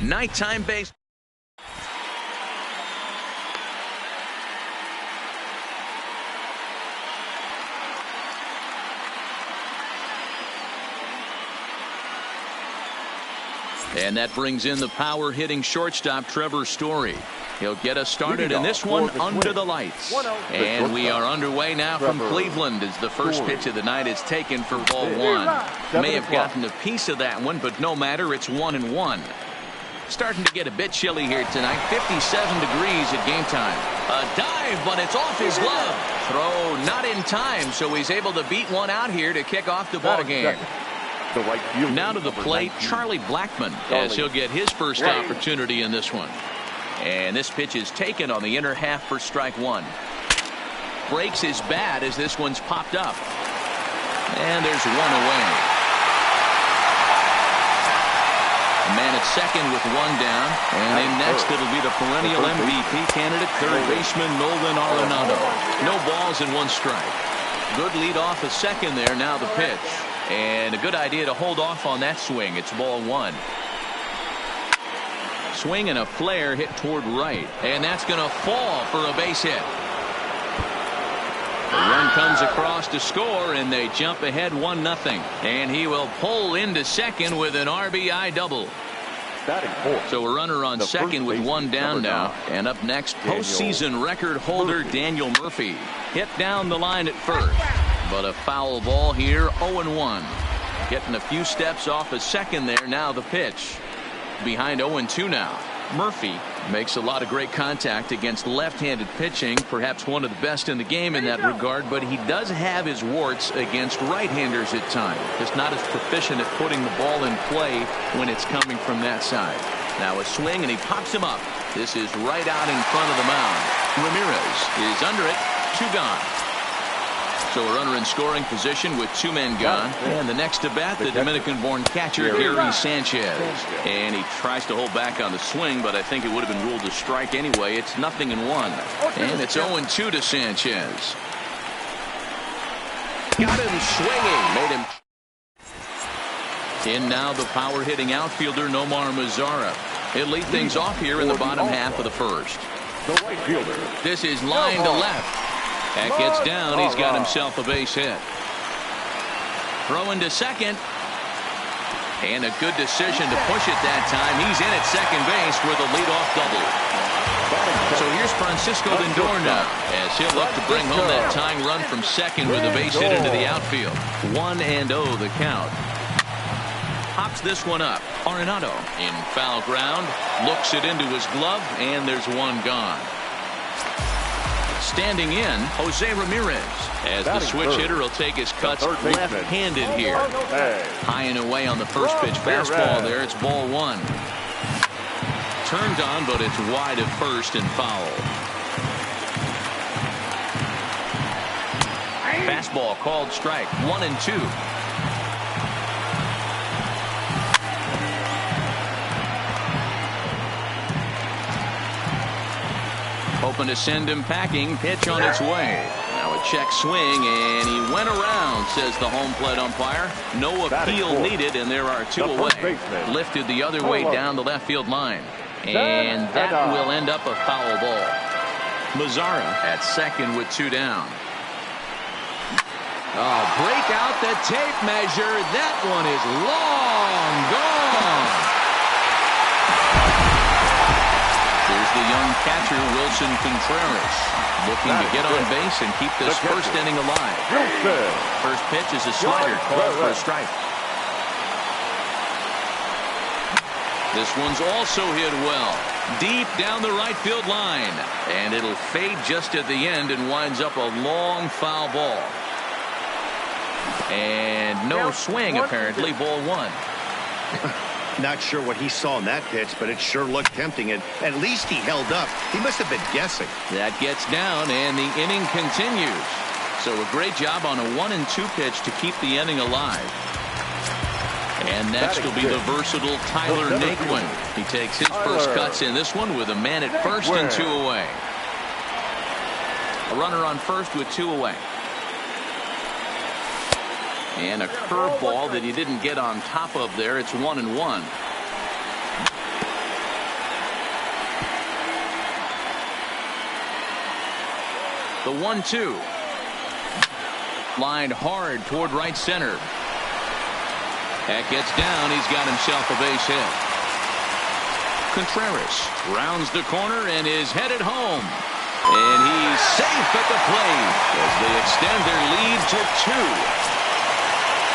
Nighttime base. And that brings in the power-hitting shortstop, Trevor Story. He'll get us started in this one under the lights. And we are underway now from Cleveland as the first pitch of the night is taken for ball one. May have gotten a piece of that one, but no matter, it's 1-1. Starting to get a bit chilly here tonight. 57 degrees at game time. A dive, but it's off his glove. Throw not in time, so he's able to beat one out here to kick off the ball game. Now to the plate, Charlie Blackmon, as he'll get his first opportunity in this one. And this pitch is taken on the inner half for strike one. Breaks his bat as this one's popped up. And there's one away. A man at second with one down. And in next it'll be the perennial MVP candidate, third baseman Nolan Arenado. No balls and one strike. Good lead off a second there. Now the pitch. And a good idea to hold off on that swing. It's ball one. Swing and a flare hit toward right. And that's going to fall for a base hit. The run comes across to score, and they jump ahead 1-0. And he will pull into second with an RBI double. So a runner on second with one down now. And up next, postseason record holder Daniel Murphy. Hit down the line at first. But a foul ball here, 0-1. Getting a few steps off a second there. Now the pitch. Behind 0-2 now. Murphy makes a lot of great contact against left-handed pitching. Perhaps one of the best in the game in that regard. But he does have his warts against right-handers at times. Just not as proficient at putting the ball in play when it's coming from that side. Now a swing, and he pops him up. This is right out in front of the mound. Ramirez is under it. 2 gone. So a runner in scoring position with 2 men gone. And the next to bat, the Dominican-born catcher, Gary Sanchez. And he tries to hold back on the swing, but I think it would have been ruled a strike anyway. It's 0-1. And it's 0-2 to Sanchez. Got him swinging. Made him. In now the power-hitting outfielder, Nomar Mazara. He'll lead things off here in the bottom half of the first. This is line to left. That gets down. He's got himself a base hit. Throw into second. And a good decision to push it that time. He's in at second base with a leadoff double. So here's Francisco Lindor now, as he'll look to bring home that tying run from second with a base hit into the outfield. 1-0 the count. Pops this one up. Arenado in foul ground. Looks it into his glove, and there's one gone. Standing in, Jose Ramirez, as the switch hitter will take his cuts left-handed here. High and away on the first pitch fastball there. It's ball one. Turned on, but it's wide at first and foul. Fastball called strike. 1-2. Hoping to send him packing. Pitch on its way. Now a check swing, and he went around, says the home plate umpire. No appeal needed, and there are 2 away. Lifted the other way down the left field line. And that will end up a foul ball. Mazara at second with 2 down. Break out the tape measure. That one is long gone. Here's the young catcher, Wilson Contreras, looking to get on base and keep this first inning alive. First pitch is a slider, called for a strike. This one's also hit well, deep down the right field line, and it'll fade just at the end and winds up a long foul ball. And no swing, apparently. Ball one. Not sure what he saw in that pitch, but it sure looked tempting, and at least he held up. He must have been guessing. That gets down, and the inning continues. So a great job on a 1-2 pitch to keep the inning alive. And next will be the versatile Tyler Naquin. He takes his first cuts in this one with a man at first and 2 away. A runner on first with 2 away. And a curveball that he didn't get on top of there. It's 1-1. The 1-2. Lined hard toward right center. That gets down. He's got himself a base hit. Contreras rounds the corner and is headed home. And he's safe at the plate as they extend their lead to 2.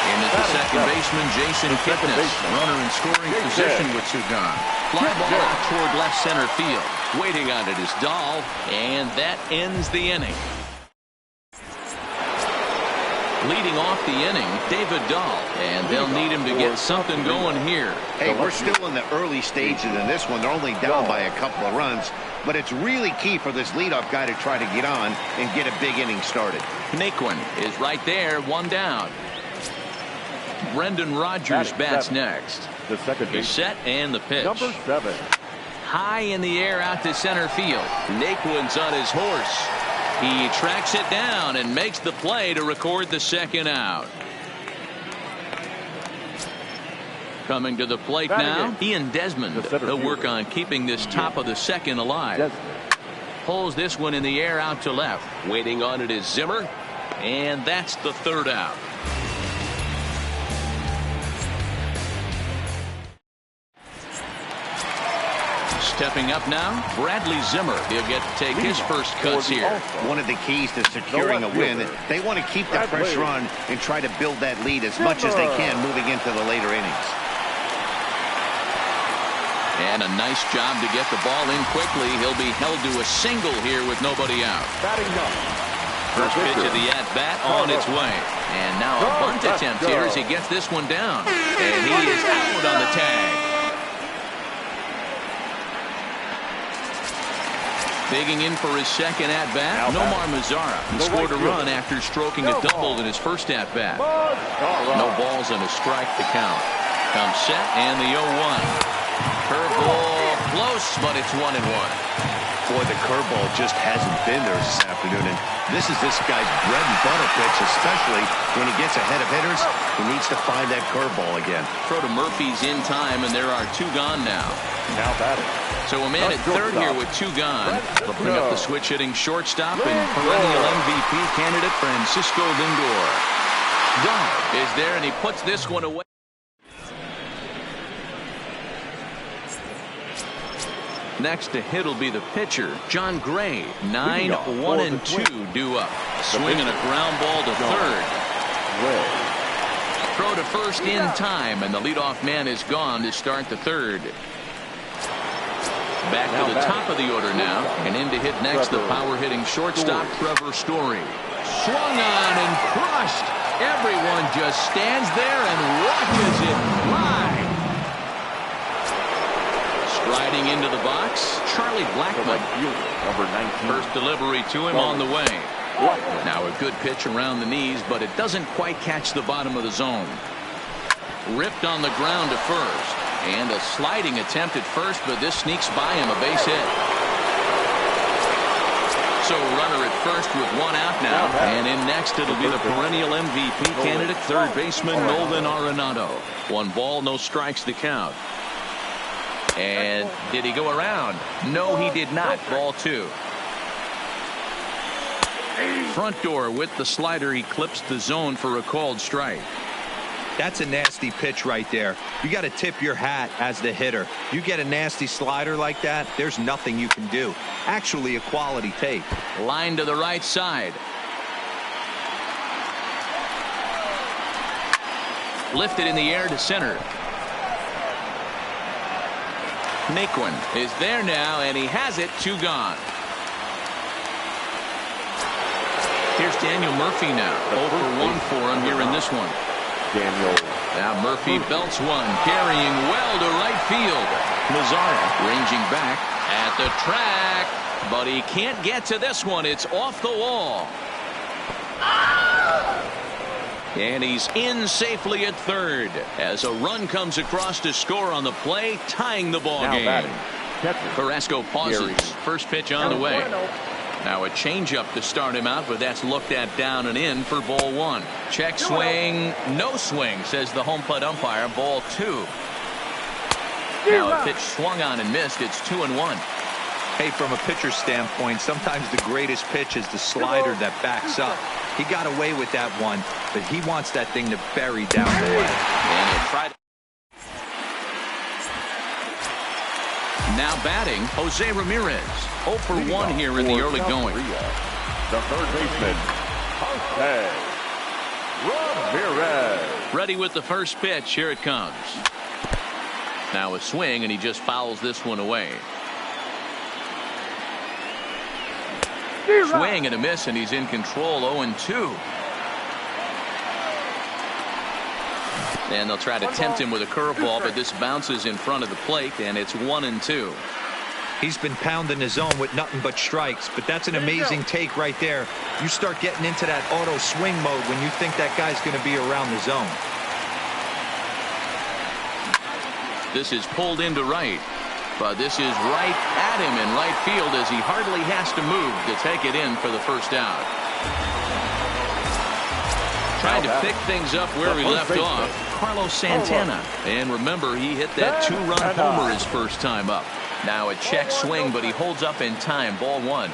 In is the second baseman, Jason Kipnis. Runner in scoring position with 2 gone. Fly ball out toward left center field. Waiting on it is Dahl, and that ends the inning. Leading off the inning, David Dahl, and they'll need him to get something going here. Hey, we're still in the early stages in this one. They're only down by a couple of runs, but it's really key for this leadoff guy to try to get on and get a big inning started. Naquin is right there, 1 down. Brendan Rodgers bats next. The second He's set and the pitch. Number 7. High in the air out to center field. Naquin's on his horse. He tracks it down and makes the play to record the second out. Coming to the plate now, Ian Desmond. They'll work on keeping this top of the second alive. Pulls this one in the air out to left. Waiting on it is Zimmer, and that's the 3rd out. Stepping up now, Bradley Zimmer. He'll get to take his first cuts here. One of the keys to securing a win, they want to keep the pressure on and try to build that lead as much as they can moving into the later innings. And a nice job to get the ball in quickly. He'll be held to a single here with nobody out. First pitch of the at-bat on its way. And now a bunt attempt here as he gets this one down. And he is out on the tag. Digging in for his second at-bat, Nomar Mazara. He scored a run after stroking a double in his first at-bat. No balls and a strike to count. Comes set and the 0-1. Curveball close, but it's 1-1. Boy, the curveball just hasn't been there this afternoon, and this is this guy's bread and butter pitch, especially when he gets ahead of hitters. He needs to find that curveball again. Throw to Murphy's in time, and there are 2 gone now. Now batting. So a man at third here with 2 gone. They'll bring up the switch hitting shortstop and perennial MVP candidate Francisco Lindor. Dahl is there, and he puts this one away. Next to hit will be the pitcher, John Gray. 9-1-2 due up. Swing and a ground ball to third. Throw to first in time, and the leadoff man is gone to start the 3rd. Back to the top of the order now, and in to hit next the power-hitting shortstop, Trevor Story. Swung on and crushed. Everyone just stands there and watches it fly. Striding into the box, Charlie Blackmon. Number 19. First delivery to him on the way. Now a good pitch around the knees, but it doesn't quite catch the bottom of the zone. Ripped on the ground to first. And a sliding attempt at first, but this sneaks by him, a base hit. So a runner at first with 1 out now. And in next, it'll be the perennial MVP candidate, third baseman Nolan Arenado. 1 ball, no strikes to count. And did he go around? No, he did not. Ball 2. Front door with the slider. He clips the zone for a called strike. That's a nasty pitch right there. You got to tip your hat as the hitter. You get a nasty slider like that, there's nothing you can do. Actually a quality take. Line to the right side. Lifted in the air to center. Naquin is there now, and he has it. 2 gone. Here's Daniel Murphy now. 0 for 1 for him here in this one. Daniel. Now Murphy belts one, carrying well to right field. Mazara ranging back at the track, but he can't get to this one. It's off the wall. And he's in safely at third as a run comes across to score on the play, tying the ball game. Carrasco pauses. First pitch on the way. Now a changeup to start him out, but that's looked at down and in for ball 1. Check swing, no swing, says the home plate umpire. Ball 2. Now a pitch swung on and missed. It's 2-1. Hey, from a pitcher's standpoint, sometimes the greatest pitch is the slider that backs up. He got away with that one, but he wants that thing to bury down the leg. And he'll try to... Now batting, Jose Ramirez. 0 for 1 here in the early going. The third baseman, Jose Ramirez. Ready with the first pitch. Here it comes. Now a swing, and he just fouls this one away. Swing and a miss, and he's in control. 0-2. And they'll try to tempt him with a curveball, but this bounces in front of the plate, and it's 1-2. He's been pounding the zone with nothing but strikes, but that's an amazing take right there. You start getting into that auto swing mode when you think that guy's going to be around the zone. This is pulled into right, but this is right at him in right field as he hardly has to move to take it in for the first out. Trying to pick things up where he left off, Carlos Santana. And remember, he hit that two-run homer his first time up. Now a check swing, but he holds up in time. Ball 1.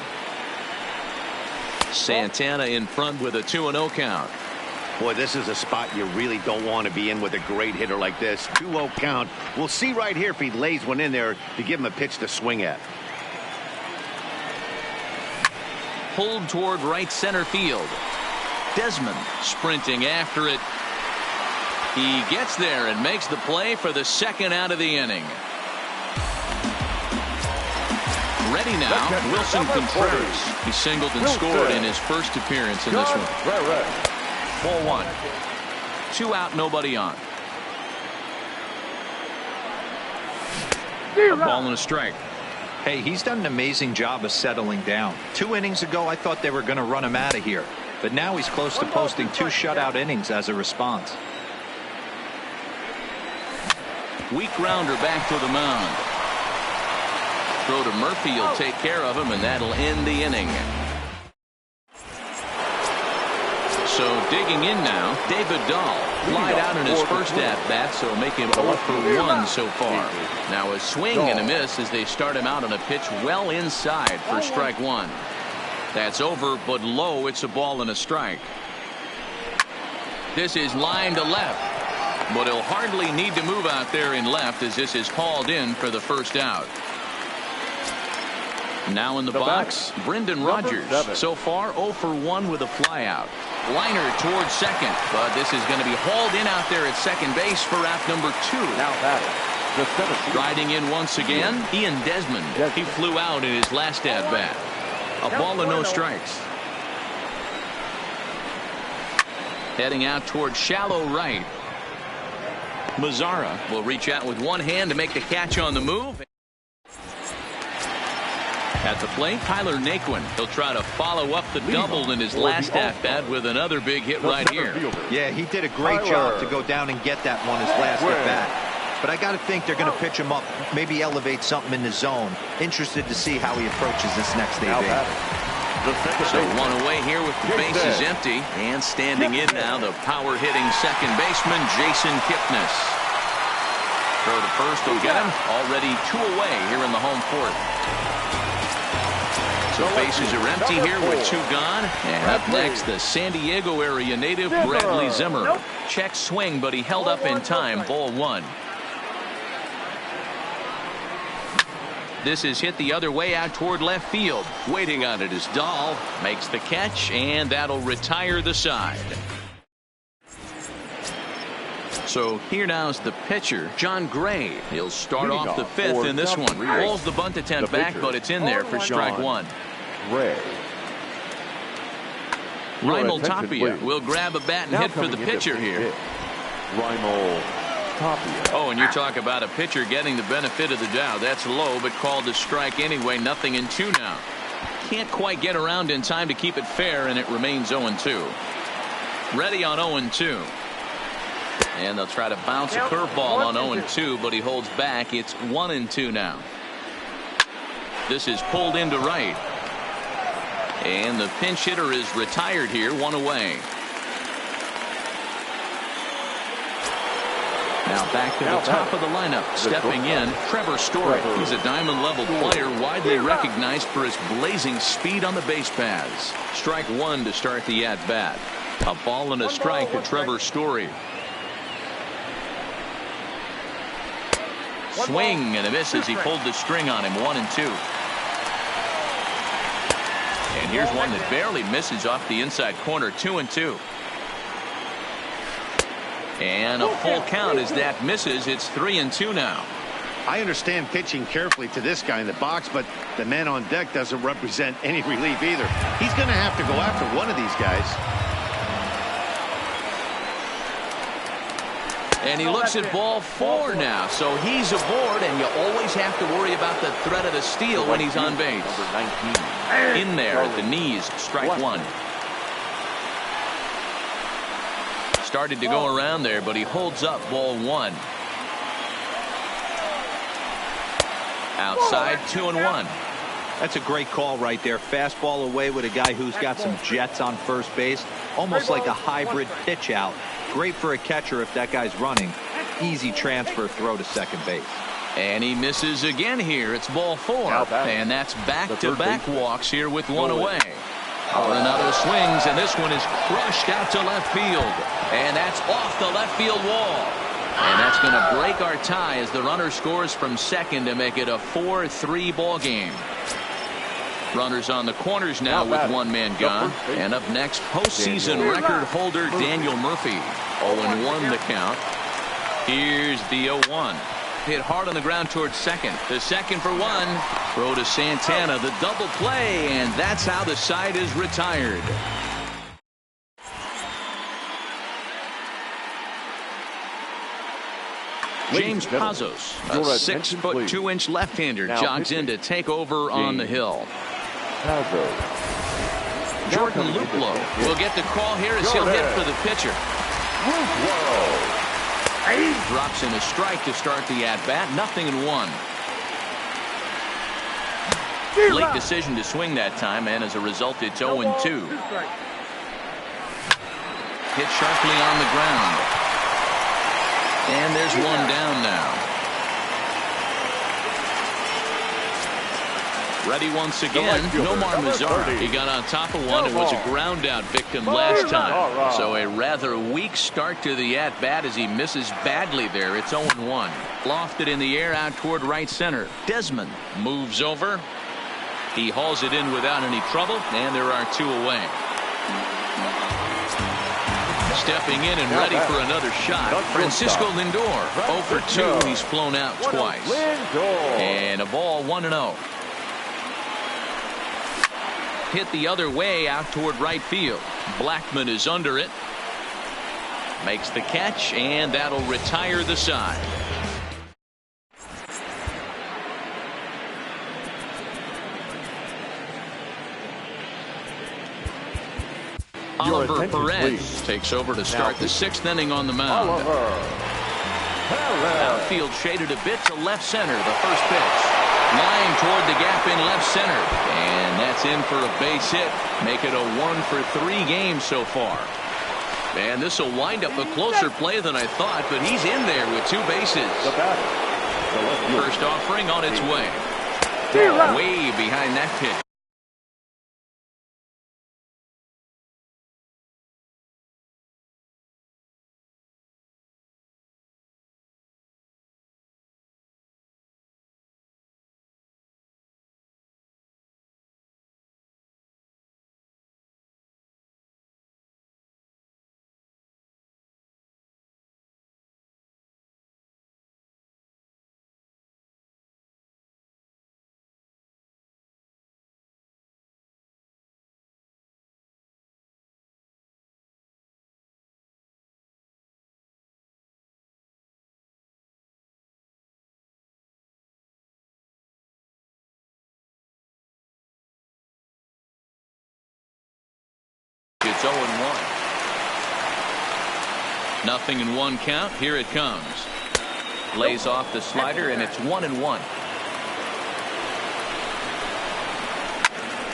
Santana in front with a 2-0 count. Boy, this is a spot you really don't want to be in with a great hitter like this. 2-0 count. We'll see right here if he lays one in there to give him a pitch to swing at. Pulled toward right center field. Desmond sprinting after it. He gets there and makes the play for the second out of the inning. Ready now, Wilson Contreras. He singled and scored in his first appearance in this one. Ball 1. 2 out, nobody on. A ball and a strike. Hey, he's done an amazing job of settling down. 2 innings ago, I thought they were going to run him out of here. But now he's close to posting 2 shutout innings as a response. Weak grounder back to the mound. Throw to Murphy, he'll take care of him, and that'll end the inning. So digging in now, David Dahl flied out in his first at-bat, so make him 0 for 1 so far. Now a swing and a miss as they start him out on a pitch well inside for strike 1. That's over, but low. It's a ball and a strike. This is line to left, but he'll hardly need to move out there in left as this is called in for the first out. Now in the box, Brendan Rodgers. So far 0 for 1 with a flyout. Liner towards second, but this is going to be hauled in out there at second base for out number 2. Now batting, riding in once again, Ian Desmond. He flew out in his last at-bat. A ball and no strikes. Heading out towards shallow right. Mazzara will reach out with one hand to make the catch on the move. At the plate, Tyler Naquin. He'll try to follow up the double in his last at-bat with another big hit right here. Yeah, he did a great job to go down and get that one his last at-bat. But I got to think they're going to pitch him up, maybe elevate something in the zone. Interested to see how he approaches this next AB. So 1 away here with the bases empty. And standing in now, the power-hitting second baseman, Jason Kipnis. Throw to first will get him. Already 2 away here in the home fourth. So bases are empty here with 2 gone. And up next, the San Diego area native, Bradley Zimmer. Check swing, but he held up in time. Ball 1. This is hit the other way out toward left field. Waiting on it is Dahl. Makes the catch, and that'll retire the side. So here now is the pitcher, John Gray. He'll start off the 5th in this one. Pulls the bunt attempt back, but it's in there for strike 1. Raimel Tapia will grab a bat and hit for the pitcher here. Raimel Tapia. Oh, and you talk about a pitcher getting the benefit of the doubt. That's low, but called a strike anyway. 0-2 now. Can't quite get around in time to keep it fair, and it remains 0-2. Ready on 0-2. And they'll try to bounce a curveball on 0-2, but he holds back. It's 1-2 now. This is pulled into right. And the pinch hitter is retired here, 1 away. Now back to the top of the lineup. Stepping in, Trevor Story. He's a diamond-level player, widely recognized for his blazing speed on the base paths. Strike one to start the at-bat. A ball and a strike to Trevor Story. Swing and a miss as he pulled the string on him. 1-2. And here's one that barely misses off the inside corner. 2-2. And a full count as that misses. It's 3-2 now. I understand pitching carefully to this guy in the box, but the man on deck doesn't represent any relief either. He's going to have to go after one of these guys. And he looks at ball four now, so he's aboard, and you always have to worry about the threat of the steal when he's on base. In there at the knees, strike one. Started to go around there, but he holds up ball one. Outside, 2-1. That's a great call right there. Fastball away with a guy who's got some jets on first base. Almost like a hybrid pitch out. Great for a catcher if that guy's running. Easy transfer throw to second base. And he misses again here. It's ball four. And that's back-to-back walks here with one away. Arenado swings, and this one is crushed out to left field. And that's off the left field wall. And that's going to break our tie as the runner scores from second to make it a 4-3 ball game. Runners on the corners now with one man gone. And up next, postseason record holder Daniel Murphy. 0-1 the count. Here's the 0-1. Hit hard on the ground towards second. The second for one. Throw to Santana, the double play, and that's how the side is retired. James Pazos, a 6'2" left-hander, jogs in to take over on the hill. Jordan Luplow will get the call here as he'll hit for the pitcher. Drops in a strike to start the at-bat. 0-1. Late decision to swing that time, and as a result, it's 0-2. Hit sharply on the ground. And there's one down now. Ready once again, Nomar Mazara. He got on top of one and was a ground out victim last time. So a rather weak start to the at-bat as he misses badly there. It's 0-1. Lofted in the air out toward right center. Desmond moves over. He hauls it in without any trouble, and there are two away. Stepping in and ready for another shot, Francisco Lindor. 0 for 2. He's flown out twice. And a ball, 1-0. Hit the other way out toward right field. Blackman is under it. Makes the catch, and that'll retire the side. Oliver Perez takes over to start the 6th inning on the mound. Outfield shaded a bit to left center. The first pitch. Line toward the gap in left center. And that's in for a base hit. Make it a 1 for 3 game so far. And this will wind up a closer play than I thought, but he's in there with 2 bases. First offering on its way. Way behind that pitch. It's 0-1. 0-1 count. Here it comes. Lays off the slider, and it's 1-1.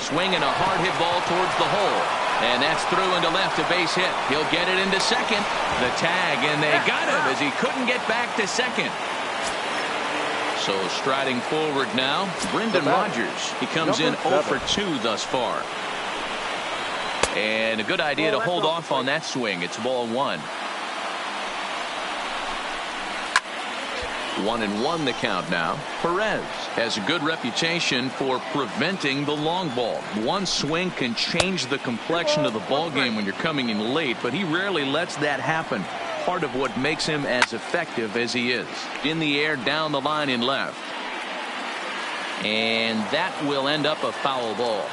Swinging a hard hit ball towards the hole. And that's through into left, a base hit. He'll get it into second. The tag, and they got him as he couldn't get back to second. So striding forward now, Brendan Rodgers. He comes in 0 for 2 thus far. And a good idea to hold off on that swing. It's ball 1. 1-1 the count now. Perez has a good reputation for preventing the long ball. One swing can change the complexion of the ball game when you're coming in late, but he rarely lets that happen. Part of what makes him as effective as he is. In the air, down the line in left. And that will end up a foul ball.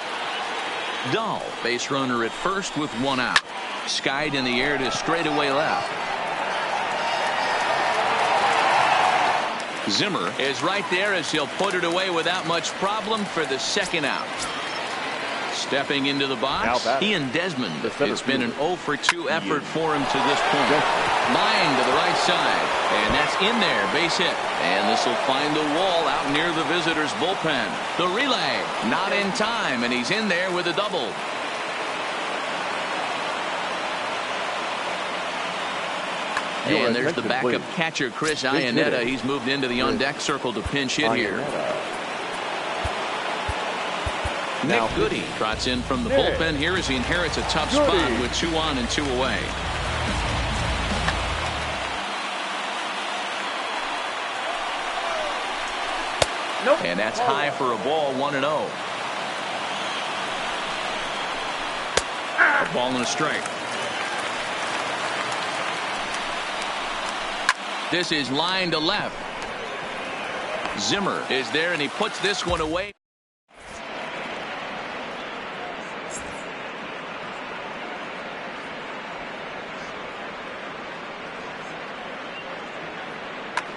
Dahl, base runner at first with 1 out. Skied in the air to straightaway left. Zimmer is right there as he'll put it away without much problem for the second out. Stepping into the box, Ian Desmond. It's been an 0 for 2 effort for him to this point. Line to the right side, and that's in there, base hit. And this will find the wall out near the visitors' bullpen. The relay, not in time, and he's in there with a double. And there's the backup catcher, Chris Iannetta. He's moved into the on-deck circle to pinch hit here. Nick Goody trots in from the bullpen here as he inherits a tough spot with 2 on and 2 away. And that's high for a ball, 1-0. A ball and a strike. This is line to left. Zimmer is there, and he puts this one away.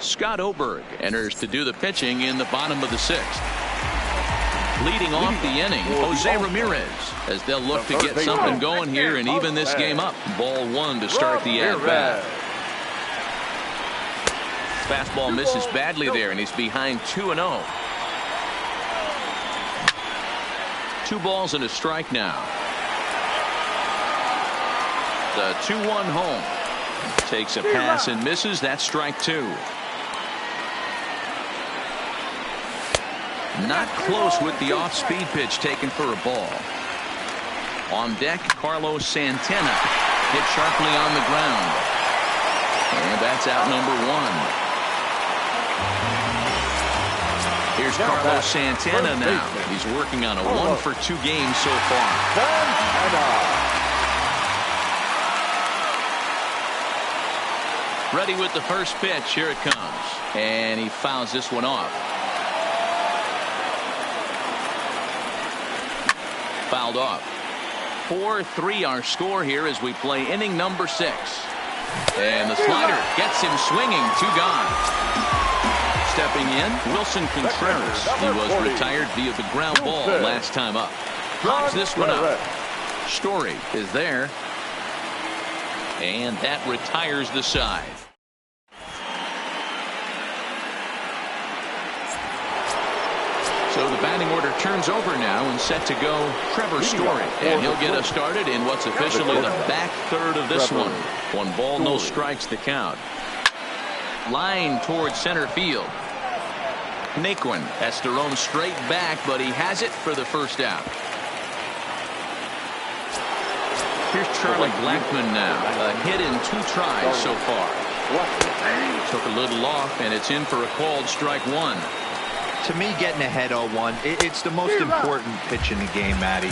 Scott Oberg enters to do the pitching in the bottom of the 6th. Leading off the inning, Jose Ramirez, as they'll look to get something going here and even this game up. Ball 1 to start the at-bat. Fastball misses badly there, and he's behind 2-0. 2 balls and a strike now. The 2-1 home. Takes a pass and misses. That's strike 2. Not close with the off-speed pitch taken for a ball. On deck, Carlos Santana. Hit sharply on the ground. And that's out number 1. Here's Carlos Santana now. He's working on a 1 for 2 game so far. Ready with the first pitch. Here it comes. And he fouls this one off. Fouled off. 4-3 our score here as we play inning number 6. And the slider gets him swinging. 2 gone. Stepping in, Wilson Contreras. He was retired via the ground ball last time up. Pops this one up. Story is there. And that retires the side. So the batting order turns over now and set to go Trevor Story. And he'll get us started in what's officially the back third of this one. 1 ball, no strikes the count. Line towards center field. Naquin has to roam straight back, but he has it for the first out. Here's Charlie Blackmon now. A hit in 2 tries so far. Took a little off, and it's in for a called strike 1. To me, getting ahead 0-1, it's the most important pitch in the game, Matty.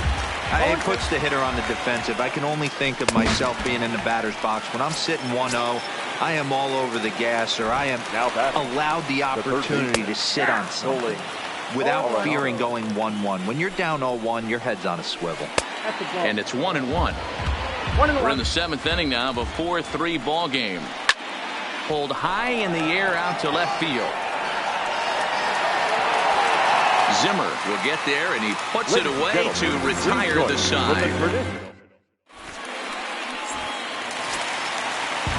It puts the hitter on the defensive. I can only think of myself being in the batter's box. When I'm sitting 1-0, I am all over the gas, or I am allowed the opportunity to sit on something without fearing going 1-1. When you're down 0-1, your head's on a swivel. And it's 1-1. We're in the 7th inning now of a 4-3 ball game. Pulled high in the air out to left field. Zimmer will get there, and he puts it away to retire the side.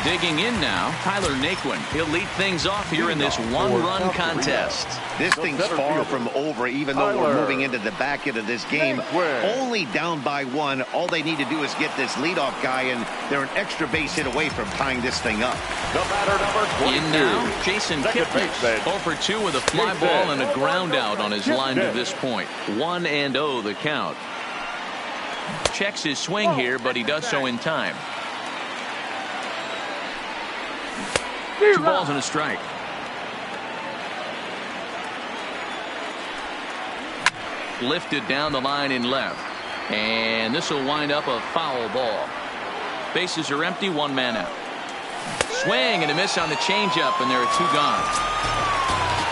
Digging in now, Tyler Naquin. He'll lead things off here in this one-run contest. This thing's far from over, even though we're moving into the back end of this game. Only down by one. All they need to do is get this leadoff guy, and they're an extra base hit away from tying this thing up. The batter, number 22. In now, Jason Kipnis. 0 for 2 with a fly ball and a ground out on his line to this point. 1-0 the count. Checks his swing here, but he does so in time. 2 balls and a strike. Lifted down the line in left. And this will wind up a foul ball. Bases are empty, 1 man out. Swing and a miss on the changeup, and there are 2 gone.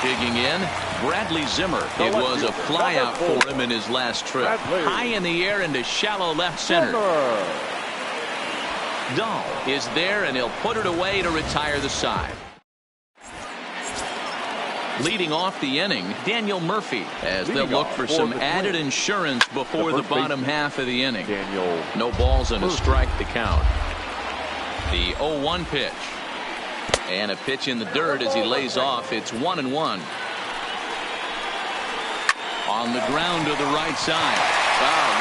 Digging in, Bradley Zimmer. It was a fly out for him in his last trip. High in the air into shallow left center. Dahl is there, and he'll put it away to retire the side. Leading off the inning, Daniel Murphy, as they'll look for some added insurance before the bottom half of the inning. No balls and a strike to count. The 0-1 pitch. And a pitch in the dirt as he lays off. It's 1-1. On the ground to the right side.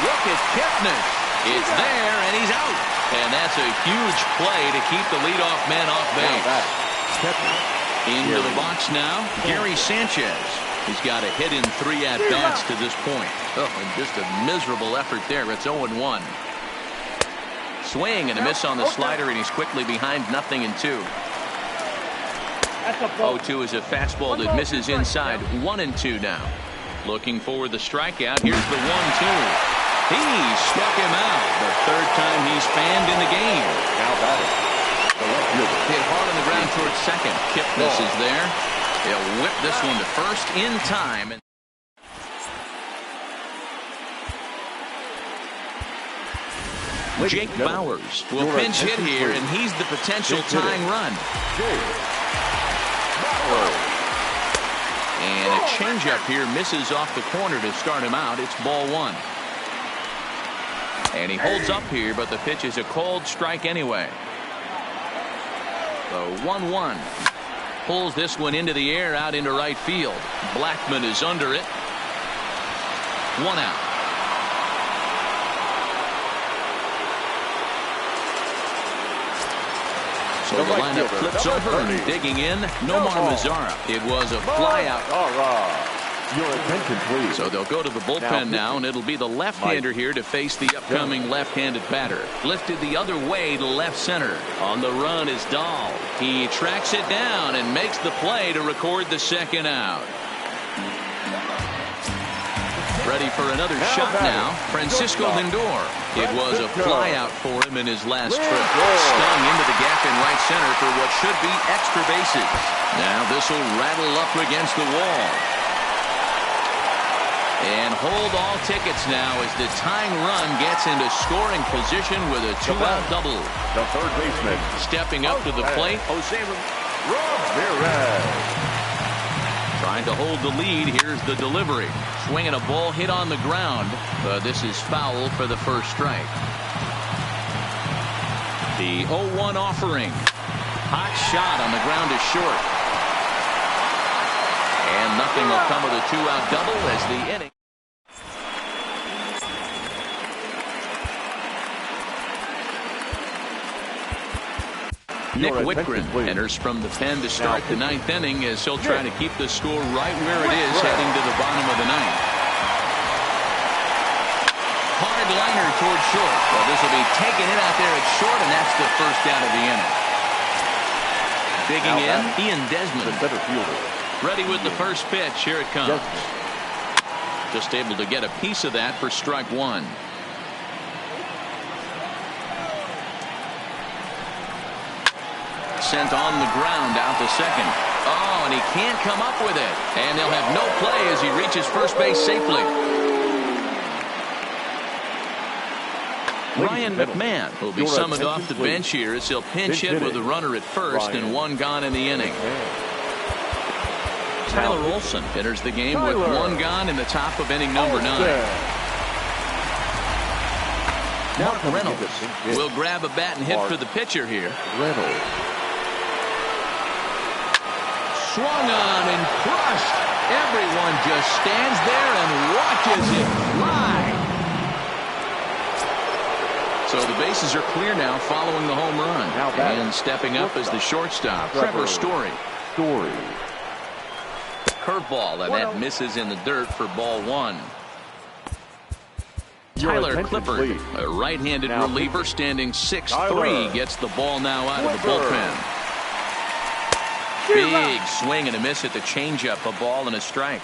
Look at Kipnis. It's there, and he's out. And that's a huge play to keep the leadoff man off base. Into the box now, Gary Sanchez. He's got a hit in 3 at-bats to this point. And just a miserable effort there. It's 0-1. Swing and a miss on the slider, and he's quickly behind 0-2. 0-2 is a fastball that misses inside. 1-2 now. Looking for the strikeout. Here's the 1-2. He struck him out. The 3rd time he's fanned in the game. Now batting. Hit hard on the ground towards second. Kipnis is there. He'll whip this one to first in time. Jake Bowers will pinch hit here, and he's the potential tying run. And a changeup here misses off the corner to start him out. It's ball 1. And he holds up here, but the pitch is a cold strike anyway. The 1-1. Pulls this one into the air out into right field. Blackman is under it. 1 out. So the lineup flips over, and digging in, Nomar Mazara. It was a fly out. Your attention, please. So they'll go to the bullpen now, and it'll be the left-hander here to face the upcoming left-handed batter. Lifted the other way to left center. On the run is Dahl. He tracks it down and makes the play to record the 2nd out. Ready for another shot now, Francisco Lindor. It was a fly out for him in his last trip. Stung into the gap in right center for what should be extra bases. Now this will rattle up against the wall. And hold all tickets now as the tying run gets into scoring position with a 2-out double. The 3rd baseman. Stepping up to the plate, Jose Ramirez. Trying to hold the lead. Here's the delivery. Swinging a ball hit on the ground. This is foul for the 1st strike. The 0-1 offering. Hot shot on the ground is short. And nothing will come with a 2-out double as the inning. Nick Whitgren enters from the pen to start the 9th inning as he'll try to keep the score right where it is heading to the bottom of the 9th. Hard liner towards short. Well, this will be taken in out there at short, and that's the 1st out of the inning. Digging in, Ian Desmond. Center fielder. Ready with the 1st pitch. Here it comes. Just able to get a piece of that for strike 1. Sent on the ground out to second. Oh, and he can't come up with it. And they'll have no play as he reaches first base safely. Ryan McMahon will be summoned off the bench here as he'll pinch hit with a runner at first and 1 gone in the inning. Tyler Olson enters the game with 1 gone in the top of inning number 9. Mark Reynolds will grab a bat and hit for the pitcher here. Reynolds. swung on and crushed. Everyone just stands there and watches it fly. So the bases are clear now following the home run. And stepping up as the shortstop, Trevor Story. Curveball, and that misses in the dirt for ball one. Tyler Clippard, a right-handed reliever standing 6'3", gets the ball now out of the bullpen. Big swing and a miss at the changeup, a ball and a strike.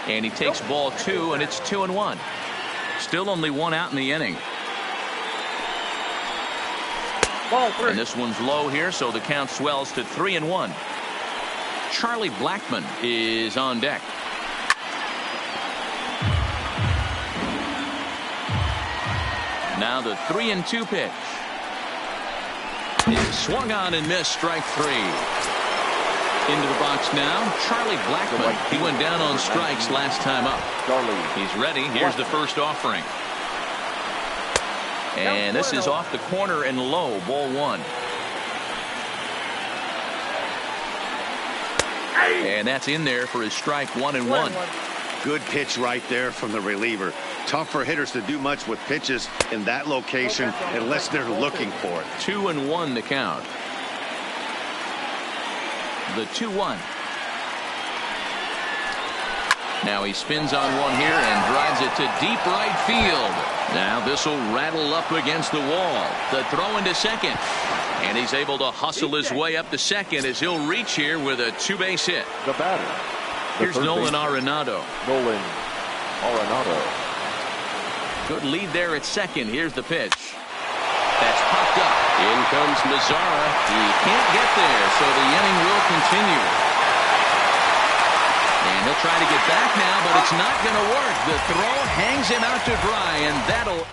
And he takes ball two, and it's 2-1. Still only one out in the inning. And this one's low here, so the count swells to 3-1. Charlie Blackmon is on deck. Now the 3-2 pitch. Is swung on and missed, strike three. Into the box now, Charlie Blackmon. He went down on strikes last time up. He's ready. Here's the first offering. And this is off the corner and low, ball one. And that's in there for his strike 1-1. Good pitch right there from the reliever. Tough for hitters to do much with pitches in that location unless they're looking for it. 2-1 the count. The 2-1. Now he spins on one here and drives it to deep right field. Now this will rattle up against the wall. The throw into second. And he's able to hustle his way up to second as he'll reach here with a two-base hit. The batter. Here's Nolan Arenado. Good lead there at second. Here's the pitch. That's popped up. In comes Mazzara. He can't get there, so the inning will continue. And he'll try to get back now, but it's not going to work. The throw hangs him out to dry, and that'll...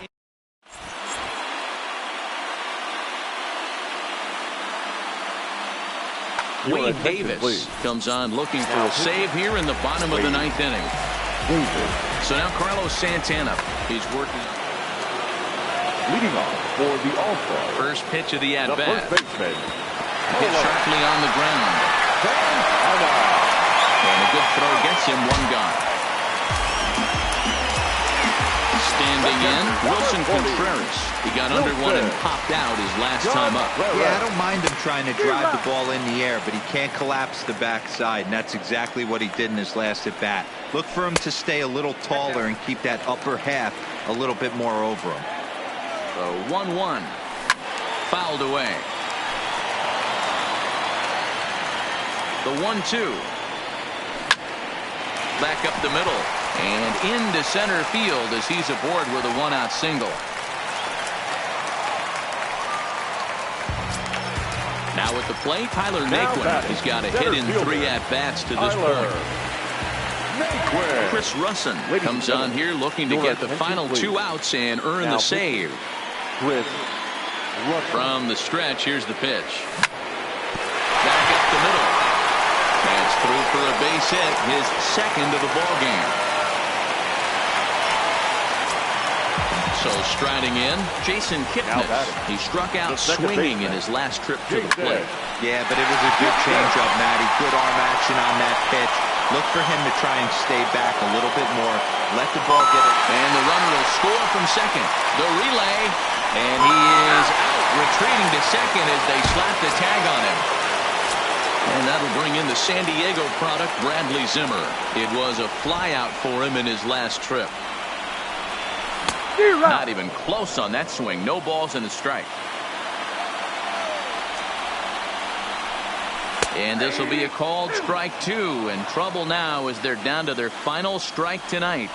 Wade Davis comes on looking for a save here in the bottom of the ninth inning. So now Carlos Santana, he's working. Leading off for the All-Star. First pitch of the at-bat. First baseman. Hit sharply on the ground. And a good throw gets him one gone. Standing in, Wilson Contreras. He got under one and popped out his last time up. Yeah, I don't mind him trying to drive the ball in the air, but he can't collapse the backside, and that's exactly what he did in his last at bat. Look for him to stay a little taller and keep that upper half a little bit more over him. So 1-1. Fouled away. The 1-2. Back up the middle. And into center field as he's aboard with a one-out single. Now at the plate, Tyler Naquin. He's got a hit in 3 at-bats to this point. Chris Russin comes on here looking to get the final 2 outs and earn the save. From the stretch, here's the pitch. Back up the middle. That's through for a base hit, his second of the ball game. So striding in, Jason Kipnis. He struck out swinging in his last trip to the plate. Yeah, but it was a good changeup, Matty. Good arm action on that pitch. Look for him to try and stay back a little bit more. Let the ball get it. And the runner will score from second. The relay. And he is out, retreating to second as they slap the tag on him. And that'll bring in the San Diego product, Bradley Zimmer. It was a flyout for him in his last trip. Not even close on that swing. No balls and a strike. And this will be a called strike 2. And trouble now as they're down to their final strike tonight.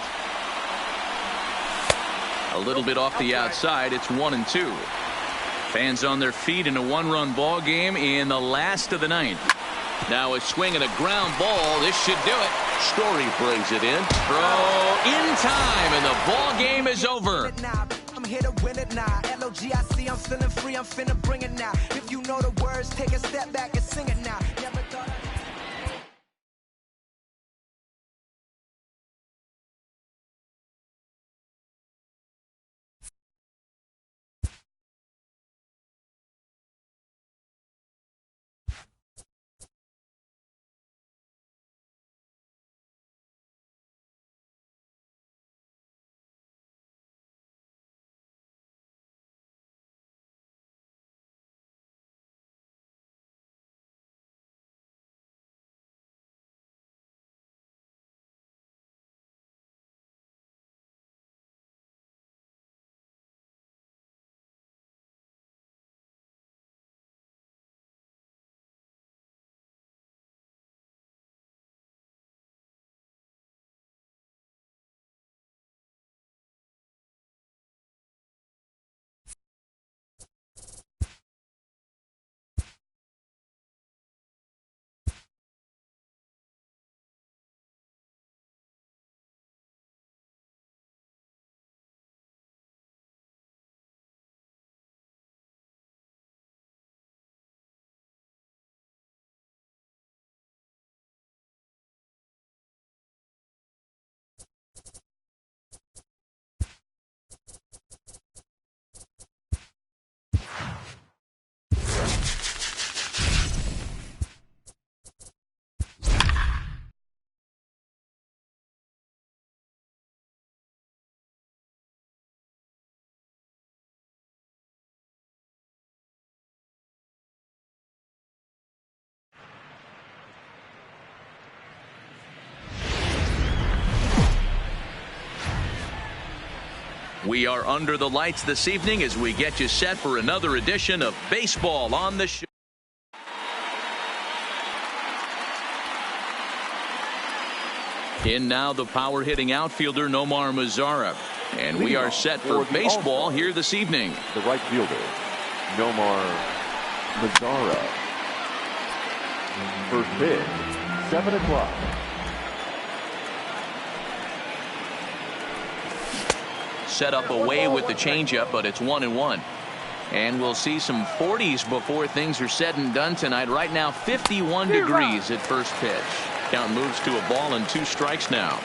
A little bit off the outside. It's 1-2. Fans on their feet in a 1-run ball game in the last of the ninth. Now a swing and a ground ball. This should do it. Story brings it in. Throw in time, and the ball game is over. I'm here to win it now. LOGIC, I'm feeling free. I'm finna bring it now. If you know the words, take a step back and sing it now. Never thought We are under the lights this evening as we get you set for another edition of Baseball on the Show. In now the power-hitting outfielder Nomar Mazara. And we are set for baseball here this evening. The right fielder, Nomar Mazara. First pitch, 7 o'clock. Set up away with the changeup, but it's 1-1. And we'll see some 40s before things are said and done tonight. Right now, 51 degrees at first pitch. Count moves to a ball and 2 strikes now.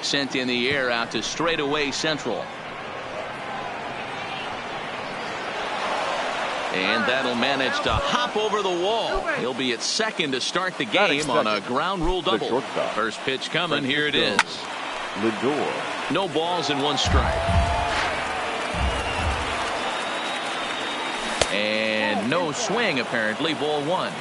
Sent in the air out to straightaway central. And that'll manage to hop over the wall. He'll be at second to start the game on a ground rule double. First pitch coming. Here it is. Lindor. No balls and 1 strike. And no swing, apparently. Ball 1.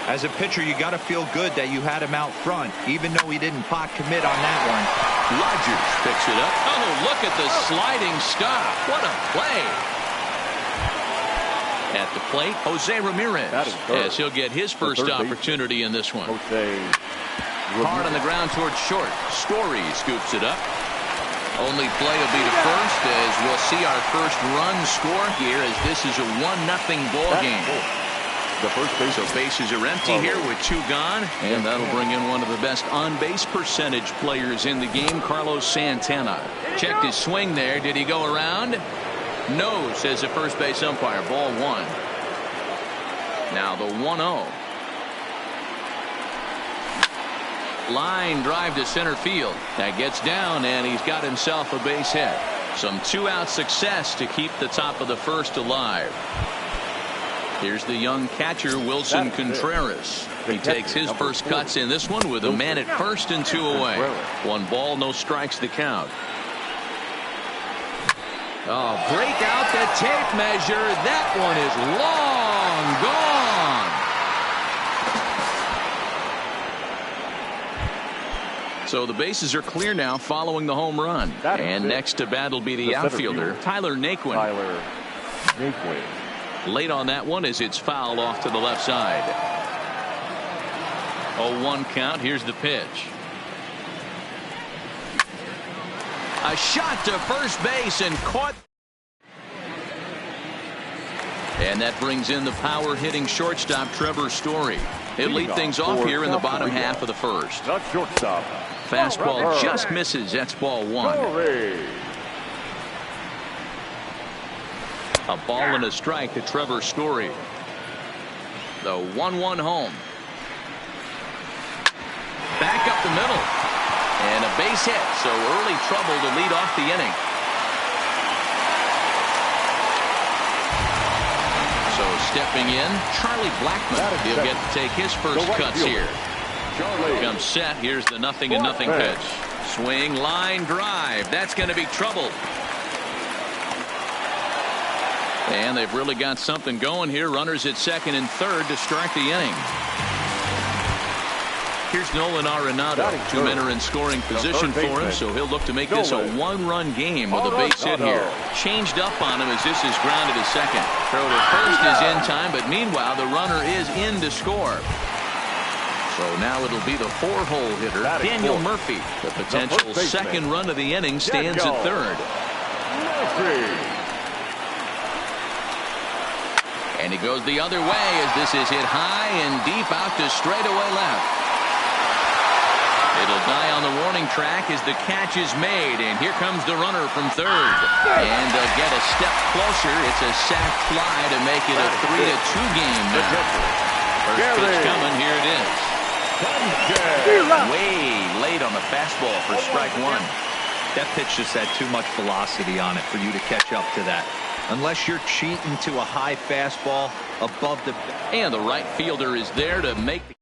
As a pitcher, you got to feel good that you had him out front, even though he didn't pot commit on that one. Rogers picks it up. Oh, look at the sliding stop. What a play. At the plate, Jose Ramirez, as he'll get his first opportunity in this one. Hard on the ground towards short. Story scoops it up. Only play will be to first, as we'll see our first run score here, as this is a 1-0 ball game. So bases are empty here with 2 gone, and that'll bring in one of the best on-base percentage players in the game, Carlos Santana. Checked his swing there. Did he go around? No, says the first base umpire. Ball 1. Now the 1-0. Line drive to center field. That gets down, and he's got himself a base hit. Some 2-out success to keep the top of the first alive. Here's the young catcher, Wilson Contreras. He takes his first cuts in this one with a man at first and 2 away. 1 ball, no strikes to count. Oh, break out the tape measure. That one is long gone. So the bases are clear now following the home run. And next to bat will be the outfielder, Tyler Naquin. Late on that one as it's fouled off to the left side. 0-1 count. Here's the pitch. A shot to first base and caught. And that brings in the power hitting shortstop Trevor Story. He'll lead things off here in the bottom half of the first. Fastball just misses. That's ball 1. A ball and a strike to Trevor Story. The 1-1 home. Back up the middle. And a base hit, so early trouble to lead off the inning. So stepping in, Charlie Blackmon. He'll get to take his first cuts here. Comes set. Here's the 0-0 pitch. Swing, line drive. That's going to be trouble. And they've really got something going here. Runners at second and third to start the inning. Here's Nolan Arenado. 2 men are in scoring position for him, so he'll look to make this a 1-run game with a base hit here. Changed up on him as this is grounded to second. Throw to first is in time, but meanwhile the runner is in to score. So now it'll be the 4-hole hitter, Daniel Murphy. The potential second run of the inning stands at third. And he goes the other way as this is hit high and deep out to straightaway left. It'll die on the warning track as the catch is made, and here comes the runner from third. And they'll get a step closer. It's a sac fly to make it a 3-2 game now. First pitch coming. Here it is. Way late on the fastball for strike 1. That pitch just had too much velocity on it for you to catch up to that. Unless you're cheating to a high fastball above the... And the right fielder is there to make the...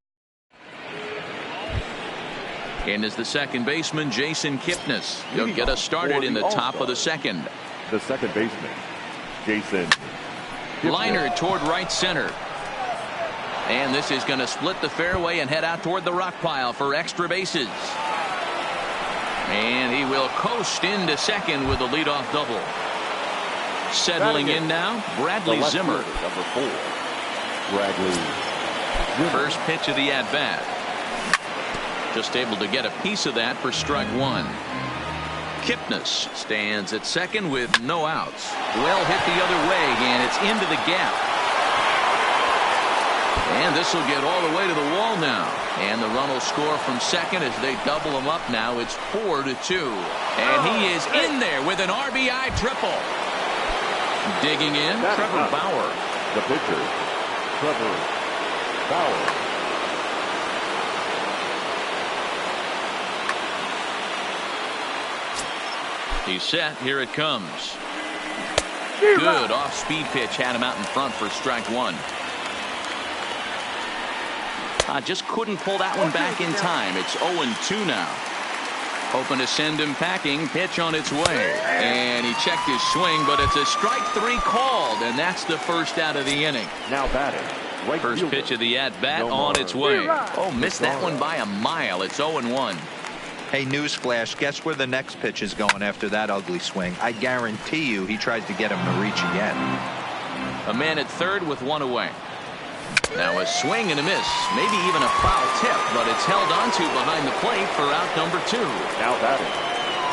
And is the second baseman, Jason Kipnis. He'll get us started in the top of the second. The second baseman, Jason. Liner toward right center. And this is going to split the fairway and head out toward the rock pile for extra bases. And he will coast into second with a leadoff double. Settling in now, Bradley Zimmer. Number 4. Bradley Zimmer. First pitch of the at-bat. Just able to get a piece of that for strike one. Kipnis stands at second with no outs. Well hit the other way, and it's into the gap. And this will get all the way to the wall now. And the run will score from second as they double him up now. It's 4-2. And he is in there with an RBI triple. Digging in, Trevor Bauer. The pitcher, Trevor Bauer. He's set. Here it comes. Good off-speed pitch. Had him out in front for strike one. Just couldn't pull that one back in time. It's 0-2 now. Hoping to send him packing. Pitch on its way. And he checked his swing, but it's a strike three called, and that's the first out of the inning. Now batting. Right first fielder. pitch of the at-bat on its way. Oh, missed that one by a mile. It's 0-1. Hey, newsflash, guess where the next pitch is going after that ugly swing? I guarantee you he tries to get him to reach again. A man at third with one away. Now a swing and a miss, maybe even a foul tip, but it's held onto behind the plate for out number 2. Now batting.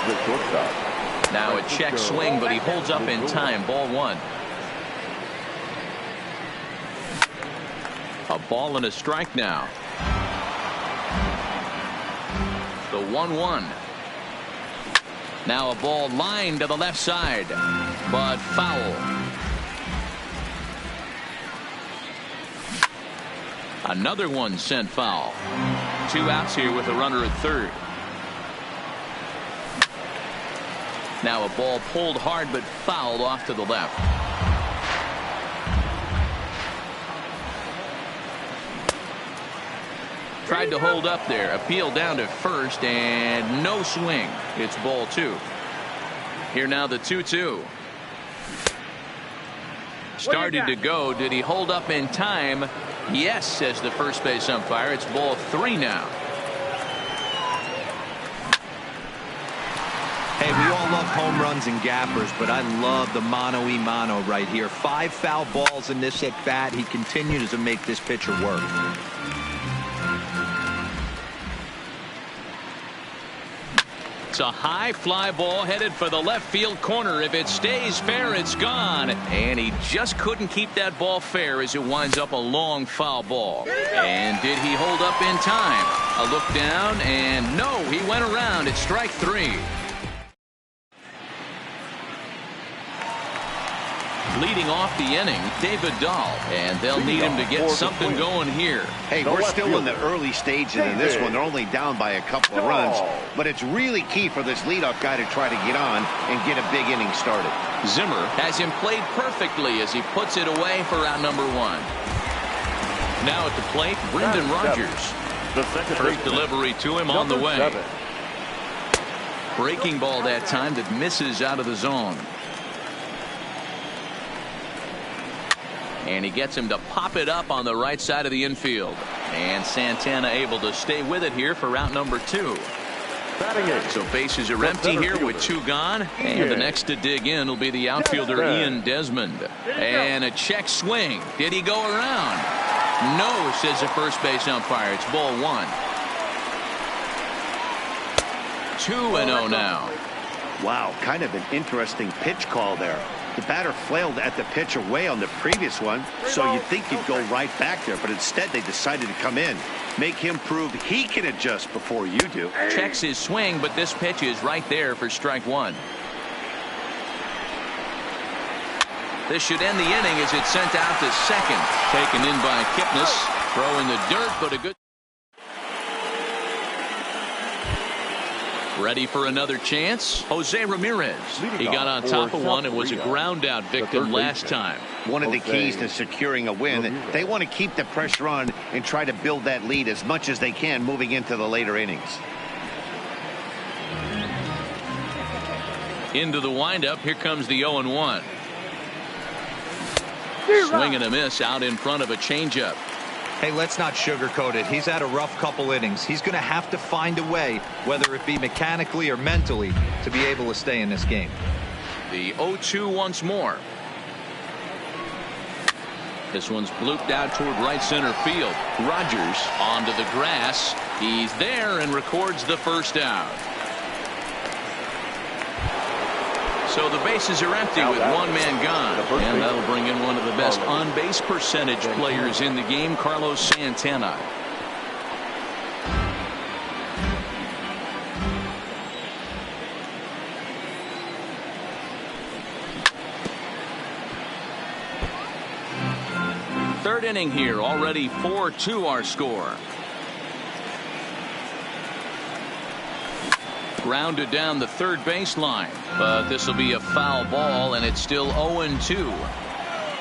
The shortstop. Now a check swing, but he holds up in time. Ball one. A ball and a strike now. The 1-1. Now a ball lined to the left side, but foul. Another one sent foul. 2 outs here with a runner at third. Now a ball pulled hard but fouled off to the left. Tried to hold up there. Appeal down to first and no swing. It's ball 2. Here now the 2-2. Started to go. Did he hold up in time? Yes, says the first base umpire. It's ball 3 now. Hey, we all love home runs and gappers, but I love the mano-y-mano right here. 5 foul balls in this at bat. He continues to make this pitcher work. It's a high fly ball headed for the left field corner. If it stays fair, it's gone. And he just couldn't keep that ball fair as it winds up a long foul ball. And did he hold up in time? A look down, and no, he went around. It's strike 3. Leading off the inning, David Dahl, and they'll need him to get something going here. Hey, we're still in the early stages in this one. They're only down by a couple of runs, but it's really key for this leadoff guy to try to get on and get a big inning started. Zimmer has him played perfectly as he puts it away for out number 1. Now at the plate, Brendan Rodgers. First delivery to him on the way. Breaking ball that time that misses out of the zone. And he gets him to pop it up on the right side of the infield. And Santana able to stay with it here for route number 2. So bases are empty here with 2 gone. And the next to dig in will be the outfielder Ian Desmond. And a check swing. Did he go around? No, says the first base umpire. It's ball 1. 2-0 now. Wow, kind of an interesting pitch call there. The batter flailed at the pitch away on the previous one, so you'd think he'd go right back there, but instead they decided to come in. Make him prove he can adjust before you do. Checks his swing, but this pitch is right there for strike 1. This should end the inning as it's sent out to second. Taken in by Kipnis. Throw in the dirt, but a good. Ready for another chance? Jose Ramirez. He got on top of one and was a ground out victim last time. One of the keys to securing a win, they want to keep the pressure on and try to build that lead as much as they can moving into the later innings. Into the windup, here comes the 0-1. Swing and a miss out in front of a changeup. Hey, let's not sugarcoat it. He's had a rough couple innings. He's going to have to find a way, whether it be mechanically or mentally, to be able to stay in this game. The 0-2 once more. This one's blooped out toward right center field. Rogers onto the grass. He's there and records the first out. So the bases are empty with one man gone. And that'll bring in one of the best on-base percentage players in the game, Carlos Santana. Third inning here, already 4-2 our score. Grounded down the third baseline, but this will be a foul ball, and it's still 0-2.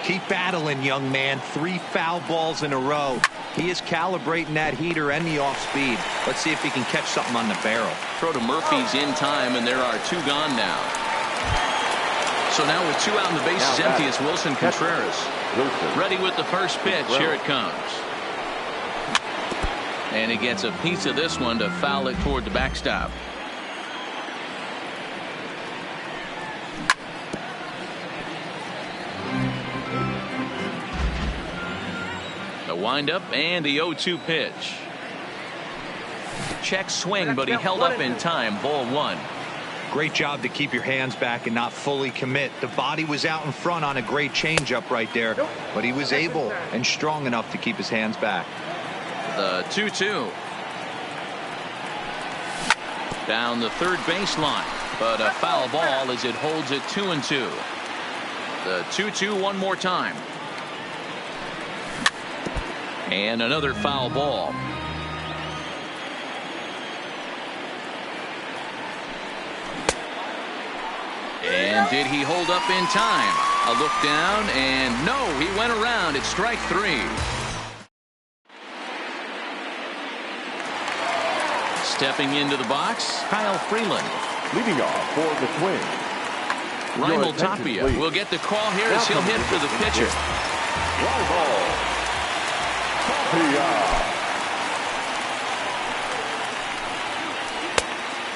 Keep battling, young man. 3 foul balls in a row. He is calibrating that heater and the off speed. Let's see if he can catch something on the barrel. Throw to Murphy's in time, and there are 2 gone now. So now with 2 out and the bases empty, it's Wilson Contreras. Ready with the first pitch. Here it comes. And he gets a piece of this one to foul it toward the backstop. The windup and the 0-2 pitch. Check swing, but he held up in time. Ball 1. Great job to keep your hands back and not fully commit. The body was out in front on a great changeup right there, but he was able and strong enough to keep his hands back. The 2-2. Down the third baseline, but a foul ball as it holds it 2-2. The 2-2 one more time. And another foul ball. And did he hold up in time? A look down, and no, he went around. It's strike 3. Stepping into the box, Kyle Freeland. Leading off for the Twins, Raimel Tapia will get the call here as he'll hit for the pitcher. Raimel Tapia.